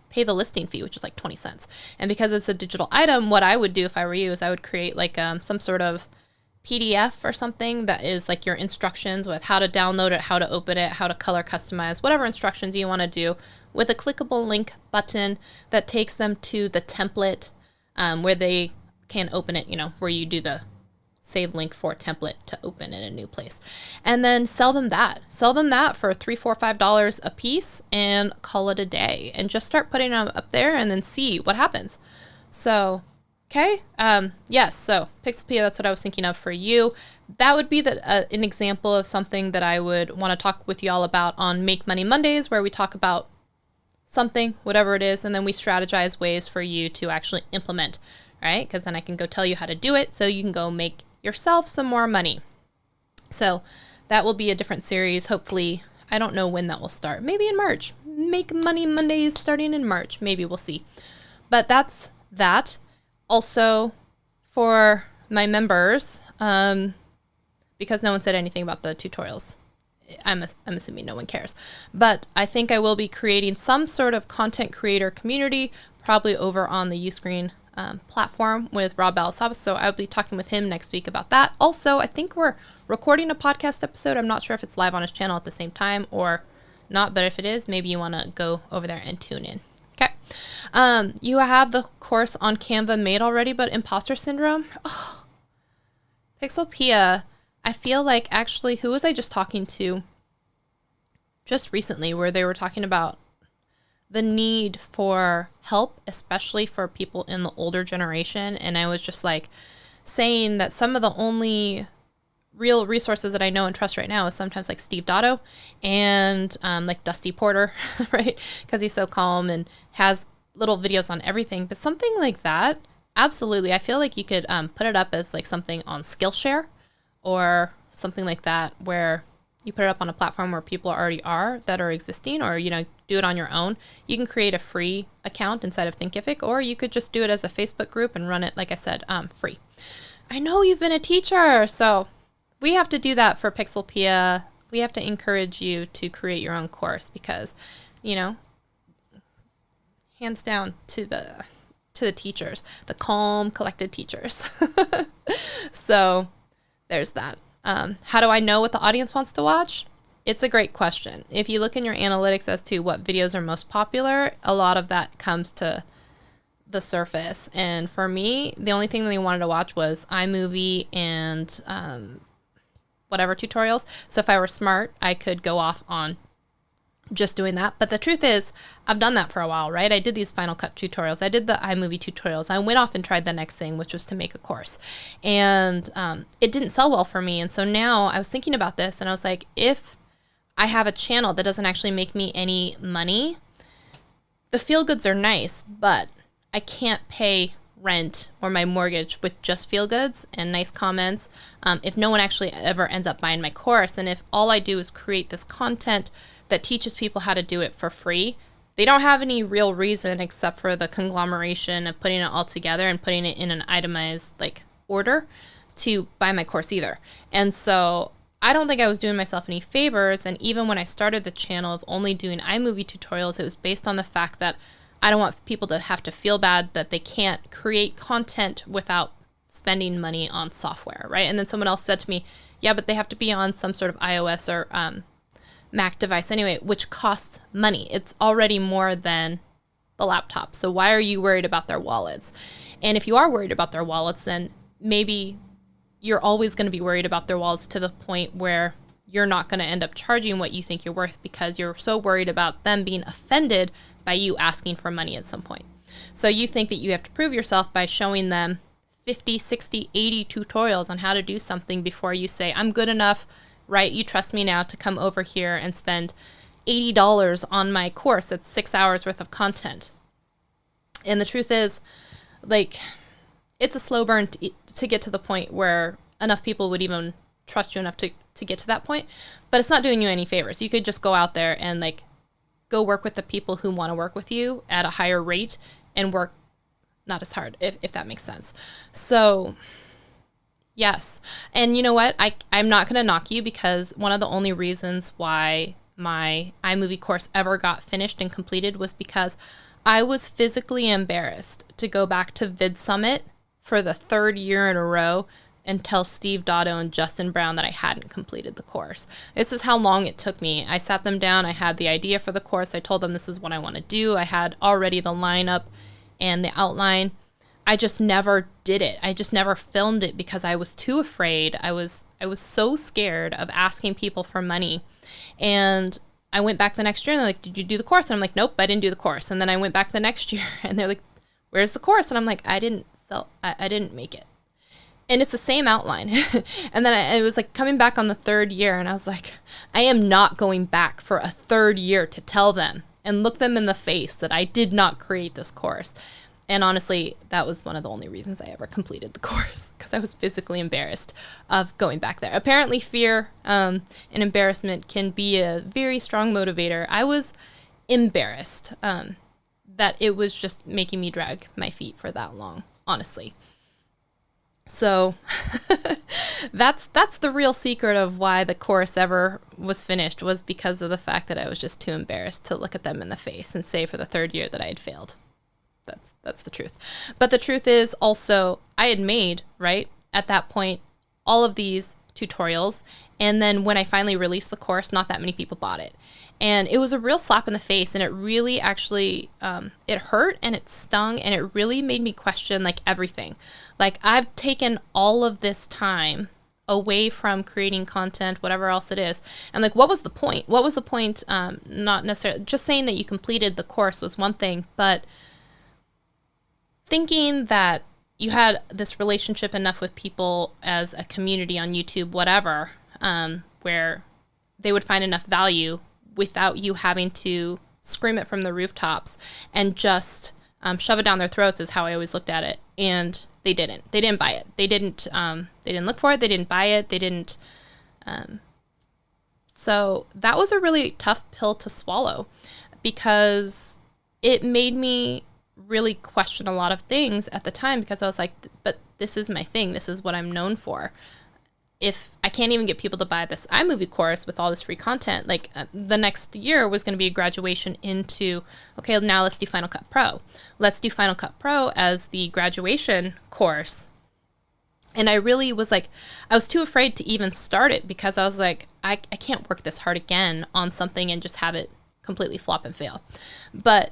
pay the listing fee, which is like 20 cents. And because it's a digital item, what I would do if I were you is I would create like some sort of PDF or something that is like your instructions with how to download it, how to open it, how to color customize, whatever instructions you want to do, with a clickable link button that takes them to the template where they can open it, where you do the save link for template to open in a new place. And then sell them that for $3, $4, $5 a piece and call it a day, and just start putting them up there and then see what happens. So, okay. Yes. So Pixelpia, that's what I was thinking of for you. That would be an example of something that I would want to talk with you all about on Make Money Mondays, where we talk about something, whatever it is, and then we strategize ways for you to actually implement, right? Because then I can go tell you how to do it so you can go make yourself some more money. So that will be a different series. Hopefully, I don't know when that will start. Maybe in March. Make Money Mondays starting in March. Maybe we'll see. But that's that. Also, for my members, because no one said anything about the tutorials, I'm assuming no one cares. But I think I will be creating some sort of content creator community, probably over on the Uscreen platform with Rob Balasabas. So I'll be talking with him next week about that. Also, I think we're recording a podcast episode. I'm not sure if it's live on his channel at the same time or not, but if it is, maybe you want to go over there and tune in. Okay. You have the course on Canva made already, but Imposter Syndrome? Oh, Pixelpia. I feel like, actually, who was I just talking to just recently, where they were talking about the need for help, especially for people in the older generation. And I was just like saying that some of the only real resources that I know and trust right now is sometimes like Steve Dotto and like Dusty Porter, right? Because he's so calm and has little videos on everything. But something like that, absolutely. I feel like you could put it up as like something on Skillshare or something like that, where you put it up on a platform where people already are that are existing, or, do it on your own. You can create a free account inside of Thinkific, or you could just do it as a Facebook group and run it, like I said, free. I know you've been a teacher, so we have to do that for Pixelpia. We have to encourage you to create your own course because, hands down to the teachers, the calm, collected teachers. So there's that. How do I know what the audience wants to watch? It's a great question. If you look in your analytics as to what videos are most popular, a lot of that comes to the surface. And for me, the only thing that they wanted to watch was iMovie and whatever tutorials. So if I were smart, I could go off on just doing that. But the truth is, I've done that for a while, right? I did these Final Cut tutorials. I did the iMovie tutorials. I went off and tried the next thing, which was to make a course. And it didn't sell well for me. And so now I was thinking about this and I was like, if I have a channel that doesn't actually make me any money, the feel goods are nice, but I can't pay rent or my mortgage with just feel goods and nice comments if no one actually ever ends up buying my course. And if all I do is create this content that teaches people how to do it for free, they don't have any real reason except for the conglomeration of putting it all together and putting it in an itemized order to buy my course either. And so I don't think I was doing myself any favors. And even when I started the channel of only doing iMovie tutorials, it was based on the fact that I don't want people to have to feel bad that they can't create content without spending money on software, right? And then someone else said to me, yeah, but they have to be on some sort of iOS or Mac device anyway, which costs money. It's already more than the laptop. So why are you worried about their wallets? And if you are worried about their wallets, then maybe you're always going to be worried about their wallets to the point where you're not going to end up charging what you think you're worth because you're so worried about them being offended by you asking for money at some point. So you think that you have to prove yourself by showing them 50, 60, 80 tutorials on how to do something before you say, I'm good enough, right? You trust me now to come over here and spend $80 on my course. That's 6 hours worth of content. And the truth is, like, it's a slow burn to get to the point where enough people would even trust you enough to get to that point. But it's not doing you any favors. You could just go out there and, like, go work with the people who want to work with you at a higher rate and work not as hard, if that makes sense. So, yes. And you know what? I'm not going to knock you, because one of the only reasons why my iMovie course ever got finished and completed was because I was physically embarrassed to go back to Vid Summit for the 3rd year in a row and tell Steve Dotto and Justin Brown that I hadn't completed the course. This is how long it took me. I sat them down. I had the idea for the course. I told them this is what I want to do. I had already the lineup and the outline. I just never did it. I just never filmed it because I was too afraid. I was so scared of asking people for money. And I went back the next year and they're like, did you do the course? And I'm like, nope, I didn't do the course. And then I went back the next year and they're like, where's the course? And I'm like, I didn't make it. And it's the same outline. And then I was like coming back on the 3rd year and I was like, I am not going back for a 3rd year to tell them and look them in the face that I did not create this course. And honestly, that was one of the only reasons I ever completed the course, because I was physically embarrassed of going back there. Apparently fear and embarrassment can be a very strong motivator. I was embarrassed that it was just making me drag my feet for that long, honestly. So that's the real secret of why the course ever was finished, was because of the fact that I was just too embarrassed to look at them in the face and say for the 3rd year that I had failed. That's the truth. But the truth is also, I had made, right, at that point, all of these tutorials. And then when I finally released the course, not that many people bought it. And it was a real slap in the face. And it really actually, it hurt and it stung. And it really made me question, like, everything. Like, I've taken all of this time away from creating content, whatever else it is. And like, what was the point? What was the point? Not necessarily, just saying that you completed the course was one thing, but thinking that you had this relationship enough with people as a community on YouTube, whatever, where they would find enough value without you having to scream it from the rooftops and just shove it down their throats, is how I always looked at it. And they didn't buy it. They didn't look for it. They didn't buy it. They didn't. So that was a really tough pill to swallow, because it made me really question a lot of things at the time, because I was like, but this is my thing. This is what I'm known for. If I can't even get people to buy this iMovie course with all this free content, like the next year was going to be a graduation into, okay, now let's do Final Cut Pro. Let's do Final Cut Pro as the graduation course. And I really was like, I was too afraid to even start it, because I was like, I can't work this hard again on something and just have it completely flop and fail. But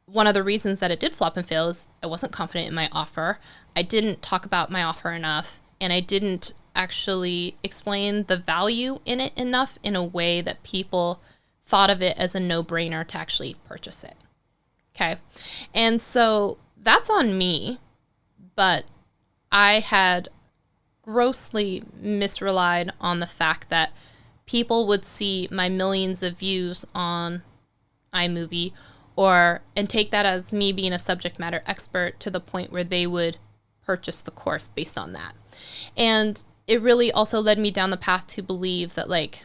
one of the reasons that it did flop and fail is I wasn't confident in my offer. I didn't talk about my offer enough, and I didn't actually explain the value in it enough in a way that people thought of it as a no-brainer to actually purchase it. Okay. And so that's on me, but I had grossly misrelied on the fact that people would see my millions of views on iMovie and take that as me being a subject matter expert to the point where they would purchase the course based on that. And it really also led me down the path to believe that, like,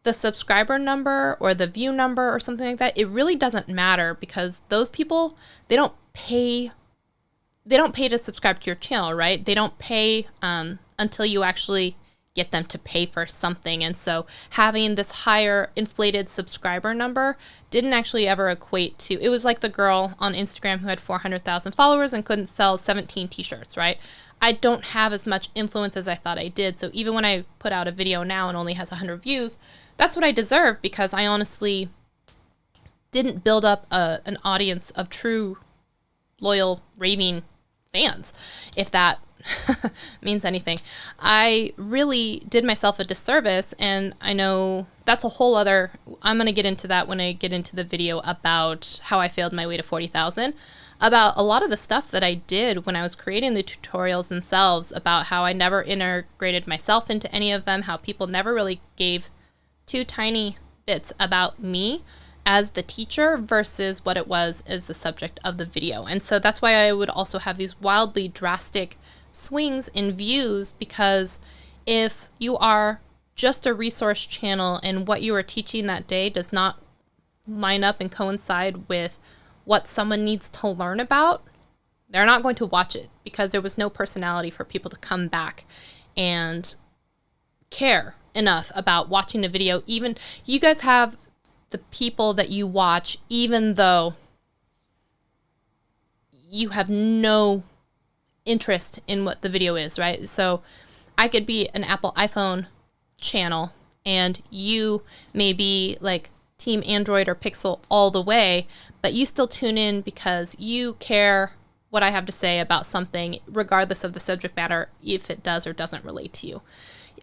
the subscriber number or the view number or something like that, it really doesn't matter, because those people, they don't pay to subscribe to your channel, right? They don't pay until you actually get them to pay for something. And so having this higher inflated subscriber number didn't actually ever equate to, it was like the girl on Instagram who had 400,000 followers and couldn't sell 17 t-shirts, right? I don't have as much influence as I thought I did. So even when I put out a video now and only has 100 views, that's what I deserve, because I honestly didn't build up an audience of true, loyal, raving fans, if that means anything. I really did myself a disservice, and I know that's a whole other, I'm going to get into that when I get into the video about how I failed my way to 40,000, about a lot of the stuff that I did when I was creating the tutorials themselves, about how I never integrated myself into any of them, how people never really gave two tiny bits about me as the teacher versus what it was as the subject of the video. And so that's why I would also have these wildly drastic swings in views, because if you are just a resource channel and what you are teaching that day does not line up and coincide with what someone needs to learn about, they're not going to watch it, because there was no personality for people to come back and care enough about watching the video. Even you guys have the people that you watch, even though you have no interest in what the video is, right? So I could be an Apple iPhone channel and you may be like Team Android or Pixel all the way, but you still tune in because you care what I have to say about something, regardless of the subject matter, if it does or doesn't relate to you.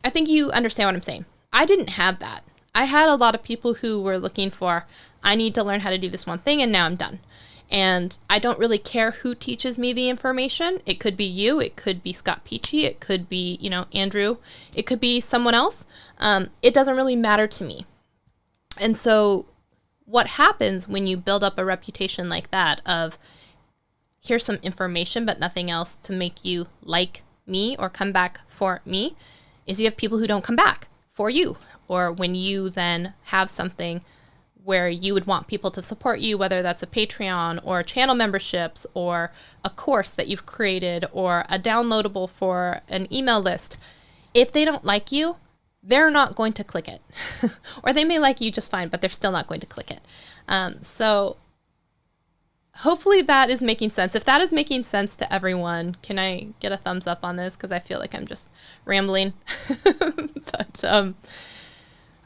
I think you understand what I'm saying. I didn't have that. I had a lot of people who were looking for, I need to learn how to do this one thing, and now I'm done. And I don't really care who teaches me the information. It could be you. It could be Scott Peachy. It could be, Andrew. It could be someone else. It doesn't really matter to me. And so what happens when you build up a reputation like that of, here's some information but nothing else to make you like me or come back for me, is you have people who don't come back for you. Or when you then have something where you would want people to support you, whether that's a Patreon or channel memberships or a course that you've created or a downloadable for an email list, if they don't like you, they're not going to click it. Or they may like you just fine, but they're still not going to click it. So hopefully that is making sense. If that is making sense to everyone, can I get a thumbs up on this? Because I feel like I'm just rambling. But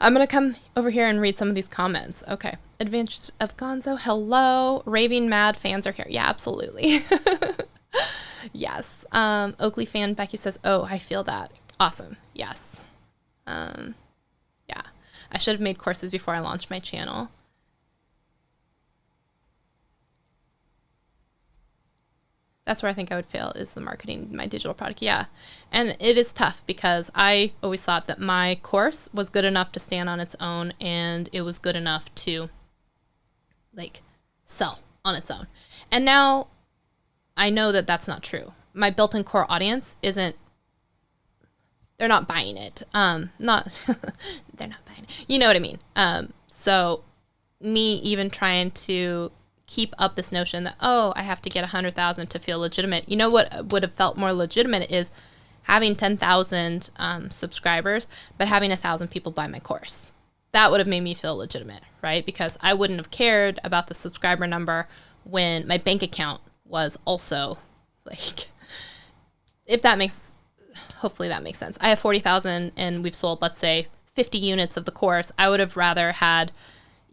I'm going to come over here and read some of these comments. Okay. Advantage of Gonzo. Hello. Raving Mad fans are here. Yeah, absolutely. Yes. Oakley fan Becky says, oh, I feel that. Awesome. Yes. Yeah. I should have made courses before I launched my channel. That's where I think I would fail, is the marketing my digital product. Yeah. And it is tough because I always thought that my course was good enough to stand on its own, and it was good enough to sell on its own. And now I know that that's not true. My built-in core audience they're not buying it. They're not buying it. You know what I mean? So me even trying to keep up this notion that, I have to get 100,000 to feel legitimate. You know what would have felt more legitimate is having 10,000 subscribers, but having 1,000 people buy my course. That would have made me feel legitimate, right? Because I wouldn't have cared about the subscriber number when my bank account was also hopefully that makes sense. I have 40,000 and we've sold, let's say, 50 units of the course. I would have rather had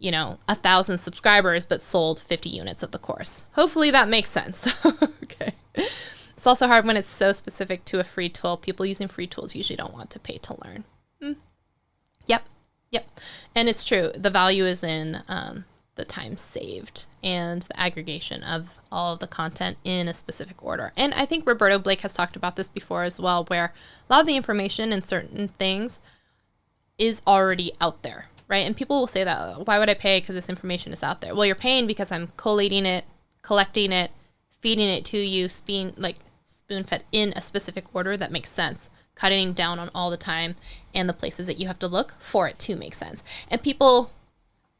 1,000 subscribers, but sold 50 units of the course. Hopefully that makes sense. Okay. It's also hard when it's so specific to a free tool. People using free tools usually don't want to pay to learn. Yep. And it's true. The value is in the time saved and the aggregation of all of the content in a specific order. And I think Roberto Blake has talked about this before as well, where a lot of the information in certain things is already out there. Right? And people will say that, why would I pay? Because this information is out there. Well, you're paying because I'm collating it, collecting it, feeding it to you, spoon-fed in a specific order that makes sense, cutting down on all the time and the places that you have to look for it to make sense. And people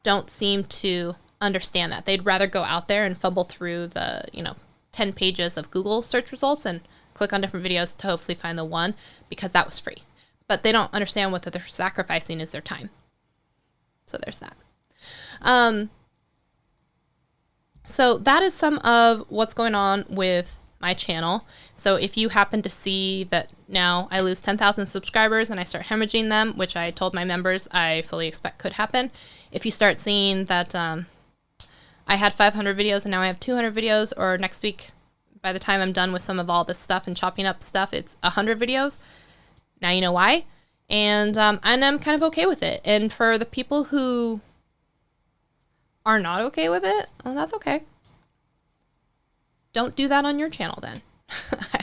don't seem to understand that. They'd rather go out there and fumble through the, 10 pages of Google search results and click on different videos to hopefully find the one, because that was free. But they don't understand what they're sacrificing is their time. So there's that. So that is some of what's going on with my channel. So if you happen to see that now I lose 10,000 subscribers and I start hemorrhaging them, which I told my members I fully expect could happen. If you start seeing that I had 500 videos and now I have 200 videos, or next week, by the time I'm done with some of all this stuff and chopping up stuff, it's 100 videos. Now you know why. And I'm kind of okay with it. And for the people who are not okay with it, well, that's okay. Don't do that on your channel then.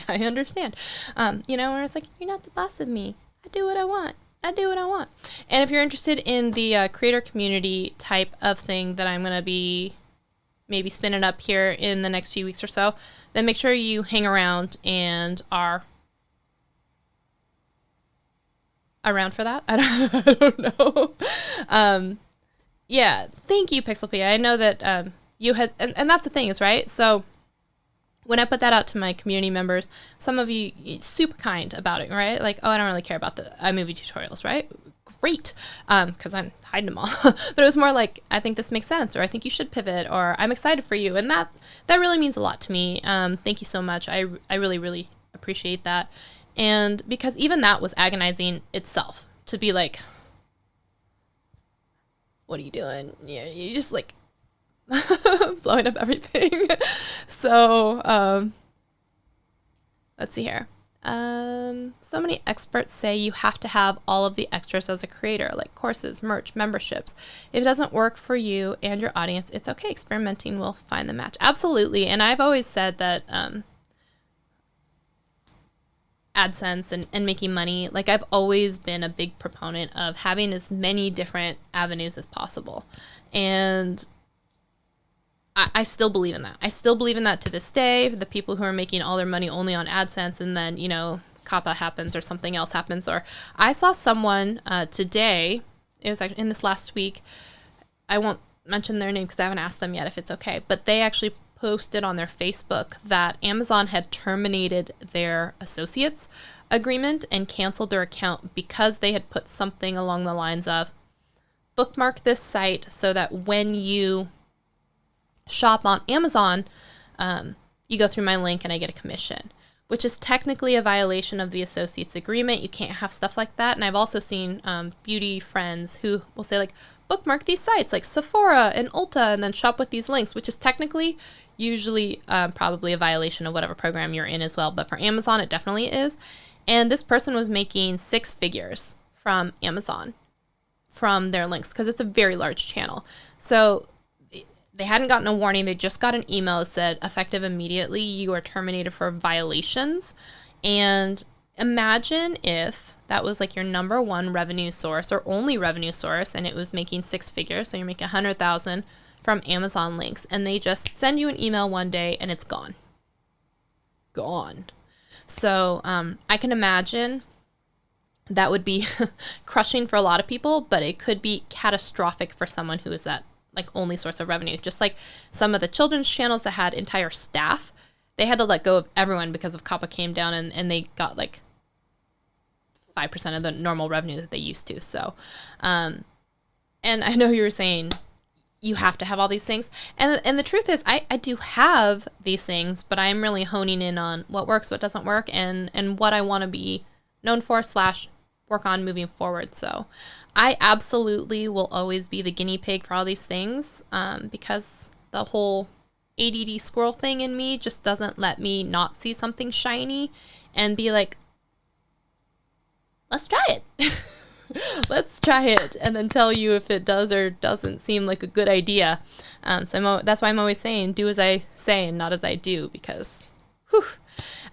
I understand. Where it's like, you're not the boss of me. I do what I want. I do what I want. And if you're interested in the creator community type of thing that I'm going to be maybe spinning up here in the next few weeks or so, then make sure you hang around and are around for that. I don't know. Yeah, thank you, Pixel P. I know that you had, and that's the thing is, right? So when I put that out to my community members, some of you super kind about it, right? Like, oh, I don't really care about the iMovie tutorials, right? Great, because I'm hiding them all. But it was more like, I think this makes sense, or I think you should pivot, or I'm excited for you, and that really means a lot to me. Thank you so much. I really, really appreciate that. And because even that was agonizing itself, to be like, what are you doing? You just like blowing up everything. So let's see here. So many experts say you have to have all of the extras as a creator, like courses, merch, memberships. If it doesn't work for you and your audience, it's okay. Experimenting will find the match. Absolutely. And I've always said that AdSense and making money, like I've always been a big proponent of having as many different avenues as possible. And I still believe in that. I still believe in that to this day. The people who are making all their money only on AdSense, and then, COPPA happens or something else happens. Or I saw someone today, it was actually in this last week, I won't mention their name because I haven't asked them yet if it's okay, but they actually posted on their Facebook that Amazon had terminated their associates agreement and canceled their account because they had put something along the lines of, bookmark this site so that when you shop on Amazon, you go through my link and I get a commission, which is technically a violation of the associates agreement. You can't have stuff like that. And I've also seen beauty friends who will say like, bookmark these sites like Sephora and Ulta and then shop with these links, which is technically usually probably a violation of whatever program you're in as well. But for Amazon, it definitely is. And this person was making 6 figures from Amazon from their links because it's a very large channel. So they hadn't gotten a warning. They just got an email that said, effective immediately, you are terminated for violations. And imagine if that was like your number one revenue source or only revenue source, and it was making 6 figures. So you're making 100,000 from Amazon links, and they just send you an email one day and it's gone. Gone. So I can imagine that would be crushing for a lot of people, but it could be catastrophic for someone who is that like only source of revenue. Just like some of the children's channels that had entire staff, they had to let go of everyone because of COPPA came down and they got like 5% of the normal revenue that they used to. So, and I know you were saying you have to have all these things. And the truth is I do have these things, but I'm really honing in on what works, what doesn't work, and what I want to be known for / work on moving forward. So I absolutely will always be the guinea pig for all these things because the whole ADD squirrel thing in me just doesn't let me not see something shiny and be like, let's try it. Let's try it, and then tell you if it does or doesn't seem like a good idea. So that's why I'm always saying, do as I say and not as I do, because, whew.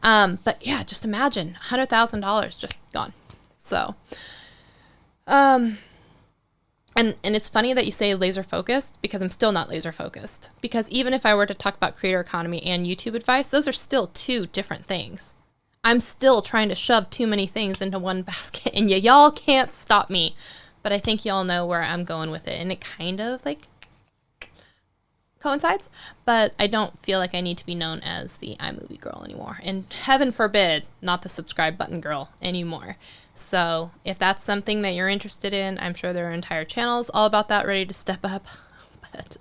But yeah, just imagine $100,000 just gone. So, and it's funny that you say laser focused, because I'm still not laser focused. Because even if I were to talk about creator economy and YouTube advice, those are still 2 different things. I'm still trying to shove too many things into one basket, and y'all can't stop me. But I think y'all know where I'm going with it, and it kind of like coincides. But I don't feel like I need to be known as the iMovie girl anymore, and heaven forbid, not the subscribe button girl anymore. So if that's something that you're interested in, I'm sure there are entire channels all about that, ready to step up. But,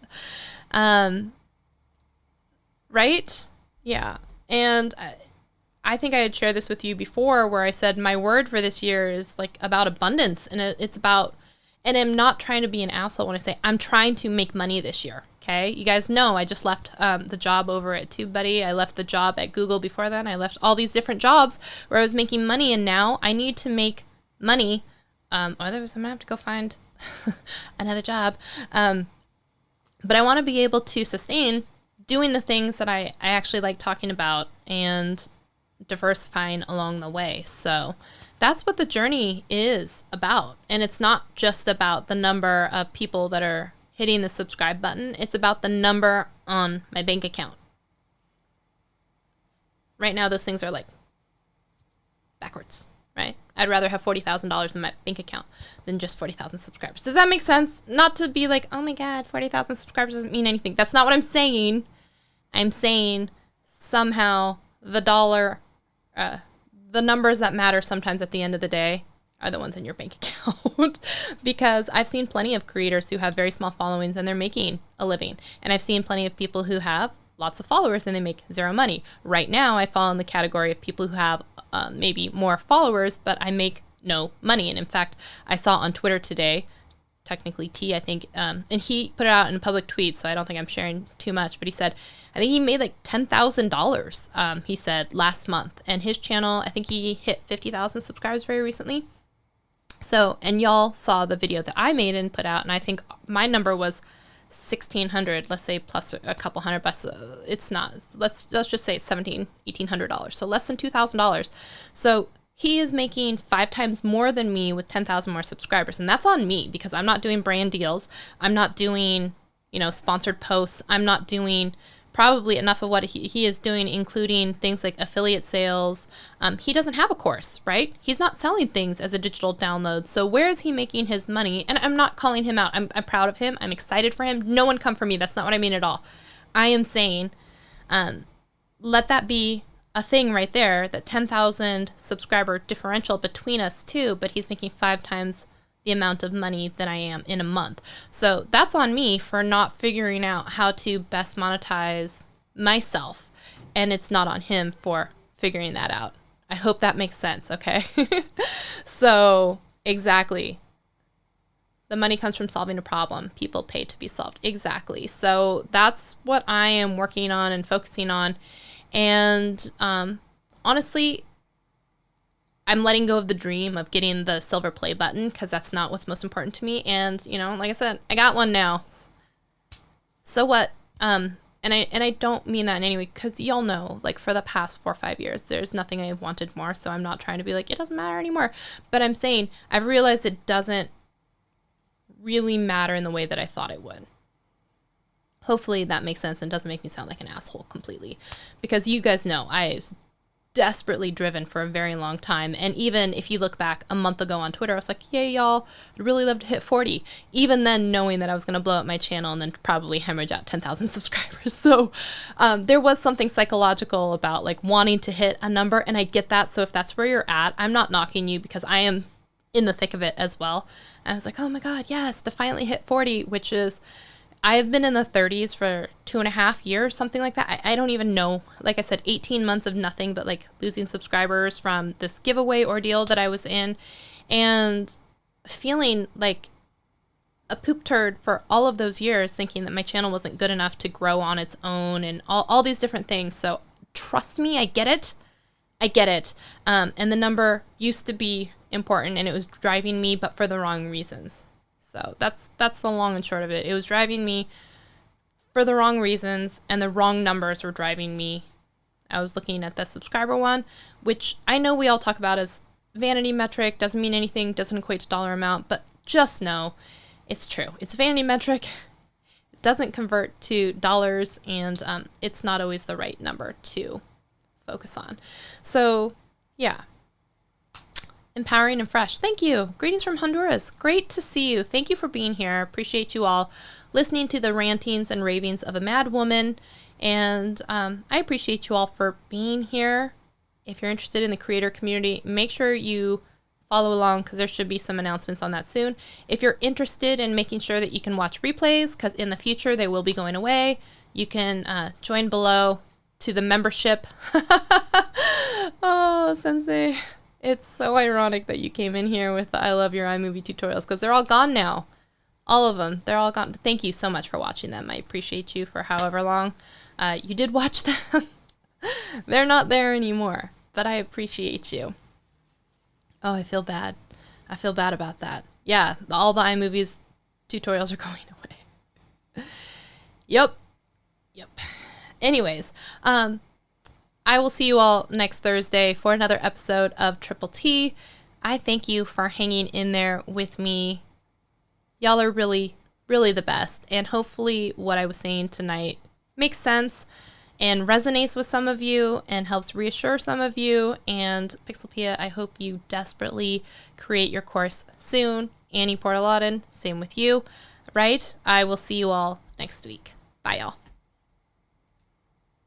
right? Yeah. And I think I had shared this with you before, where I said my word for this year is like about abundance, and it's about, and I'm not trying to be an asshole when I say I'm trying to make money this year. Okay. You guys know I just left the job over at TubeBuddy. I left the job at Google before then. I left all these different jobs where I was making money, and now I need to make money. Otherwise I'm gonna have to go find another job. But I want to be able to sustain doing the things that I actually like talking about and diversifying along the way. So that's what the journey is about. And it's not just about the number of people that are hitting the subscribe button. It's about the number on my bank account. Right now, those things are like backwards, right? I'd rather have $40,000 in my bank account than just 40,000 subscribers. Does that make sense? Not to be like, oh my God, 40,000 subscribers doesn't mean anything. That's not what I'm saying. I'm saying somehow the dollar, the numbers that matter sometimes at the end of the day are the ones in your bank account. Because I've seen plenty of creators who have very small followings and they're making a living. And I've seen plenty of people who have lots of followers and they make zero money. Right now, I fall in the category of people who have maybe more followers, but I make no money. And in fact, I saw on Twitter today, technically T, I think, and he put it out in a public tweet, so I don't think I'm sharing too much, but he said, I think he made like $10,000, he said, last month. And his channel, I think he hit 50,000 subscribers very recently. So, and y'all saw the video that I made and put out, and I think my number was 1,600, let's say, plus a couple $100. It's not, let's just say it's $1,800, so less than $2,000. So he is making 5 times more than me with 10,000 more subscribers. And that's on me because I'm not doing brand deals. I'm not doing, sponsored posts. I'm not doing probably enough of what he is doing, including things like affiliate sales. He doesn't have a course, right? He's not selling things as a digital download. So where is he making his money? And I'm not calling him out. I'm proud of him. I'm excited for him. No one come for me. That's not what I mean at all. I am saying, let that be a thing right there, that 10,000 subscriber differential between us too, but he's making 5 times the amount of money that I am in a month. So that's on me for not figuring out how to best monetize myself. And it's not on him for figuring that out. I hope that makes sense, okay? So, exactly. The money comes from solving a problem. People pay to be solved. Exactly. So that's what I am working on and focusing on. And honestly, I'm letting go of the dream of getting the silver play button because that's not what's most important to me. And, like I said, I got one now. So what? And I don't mean that in any way because y'all know, like for the past 4 or 5 years, there's nothing I've wanted more. So I'm not trying to be like, it doesn't matter anymore. But I'm saying I've realized it doesn't really matter in the way that I thought it would. Hopefully that makes sense and doesn't make me sound like an asshole completely. Because you guys know I was desperately driven for a very long time. And even if you look back a month ago on Twitter, I was like, yay, y'all, I'd really love to hit 40. Even then, knowing that I was going to blow up my channel and then probably hemorrhage out 10,000 subscribers. So there was something psychological about like wanting to hit a number. And I get that. So if that's where you're at, I'm not knocking you because I am in the thick of it as well. And I was like, oh my God, yes, to finally hit 40, which is, I've been in the 30s for 2.5 years, something like that. I don't even know. Like I said, 18 months of nothing but like losing subscribers from this giveaway ordeal that I was in and feeling like a poop turd for all of those years, thinking that my channel wasn't good enough to grow on its own and all these different things. So trust me, I get it. I get it. And the number used to be important and it was driving me, but for the wrong reasons. So that's the long and short of it. It was driving me for the wrong reasons and the wrong numbers were driving me. I was looking at the subscriber one, which I know we all talk about as vanity metric, doesn't mean anything, doesn't equate to dollar amount, but just know it's true. It's a vanity metric. It doesn't convert to dollars and it's not always the right number to focus on. So yeah. Empowering and fresh. Thank you. Greetings from Honduras. Great to see you. Thank you for being here. Appreciate you all listening to the rantings and ravings of a mad woman. And I appreciate you all for being here. If you're interested in the creator community, make sure you follow along because there should be some announcements on that soon. If you're interested in making sure that you can watch replays, because in the future they will be going away, you can join below to the membership. Oh, Sensei. It's so ironic that you came in here with the I love your iMovie tutorials because they're all gone now. All of them. They're all gone. Thank you so much for watching them. I appreciate you for however long you did watch them. They're not there anymore, but I appreciate you. Oh, I feel bad. I feel bad about that. Yeah, all the iMovies tutorials are going away. Yep. Anyways, I will see you all next Thursday for another episode of Triple T. I thank you for hanging in there with me. Y'all are really, really the best. And hopefully what I was saying tonight makes sense and resonates with some of you and helps reassure some of you. And Pixelpia, I hope you desperately create your course soon. Annie Portalauden, same with you, right? I will see you all next week. Bye, y'all.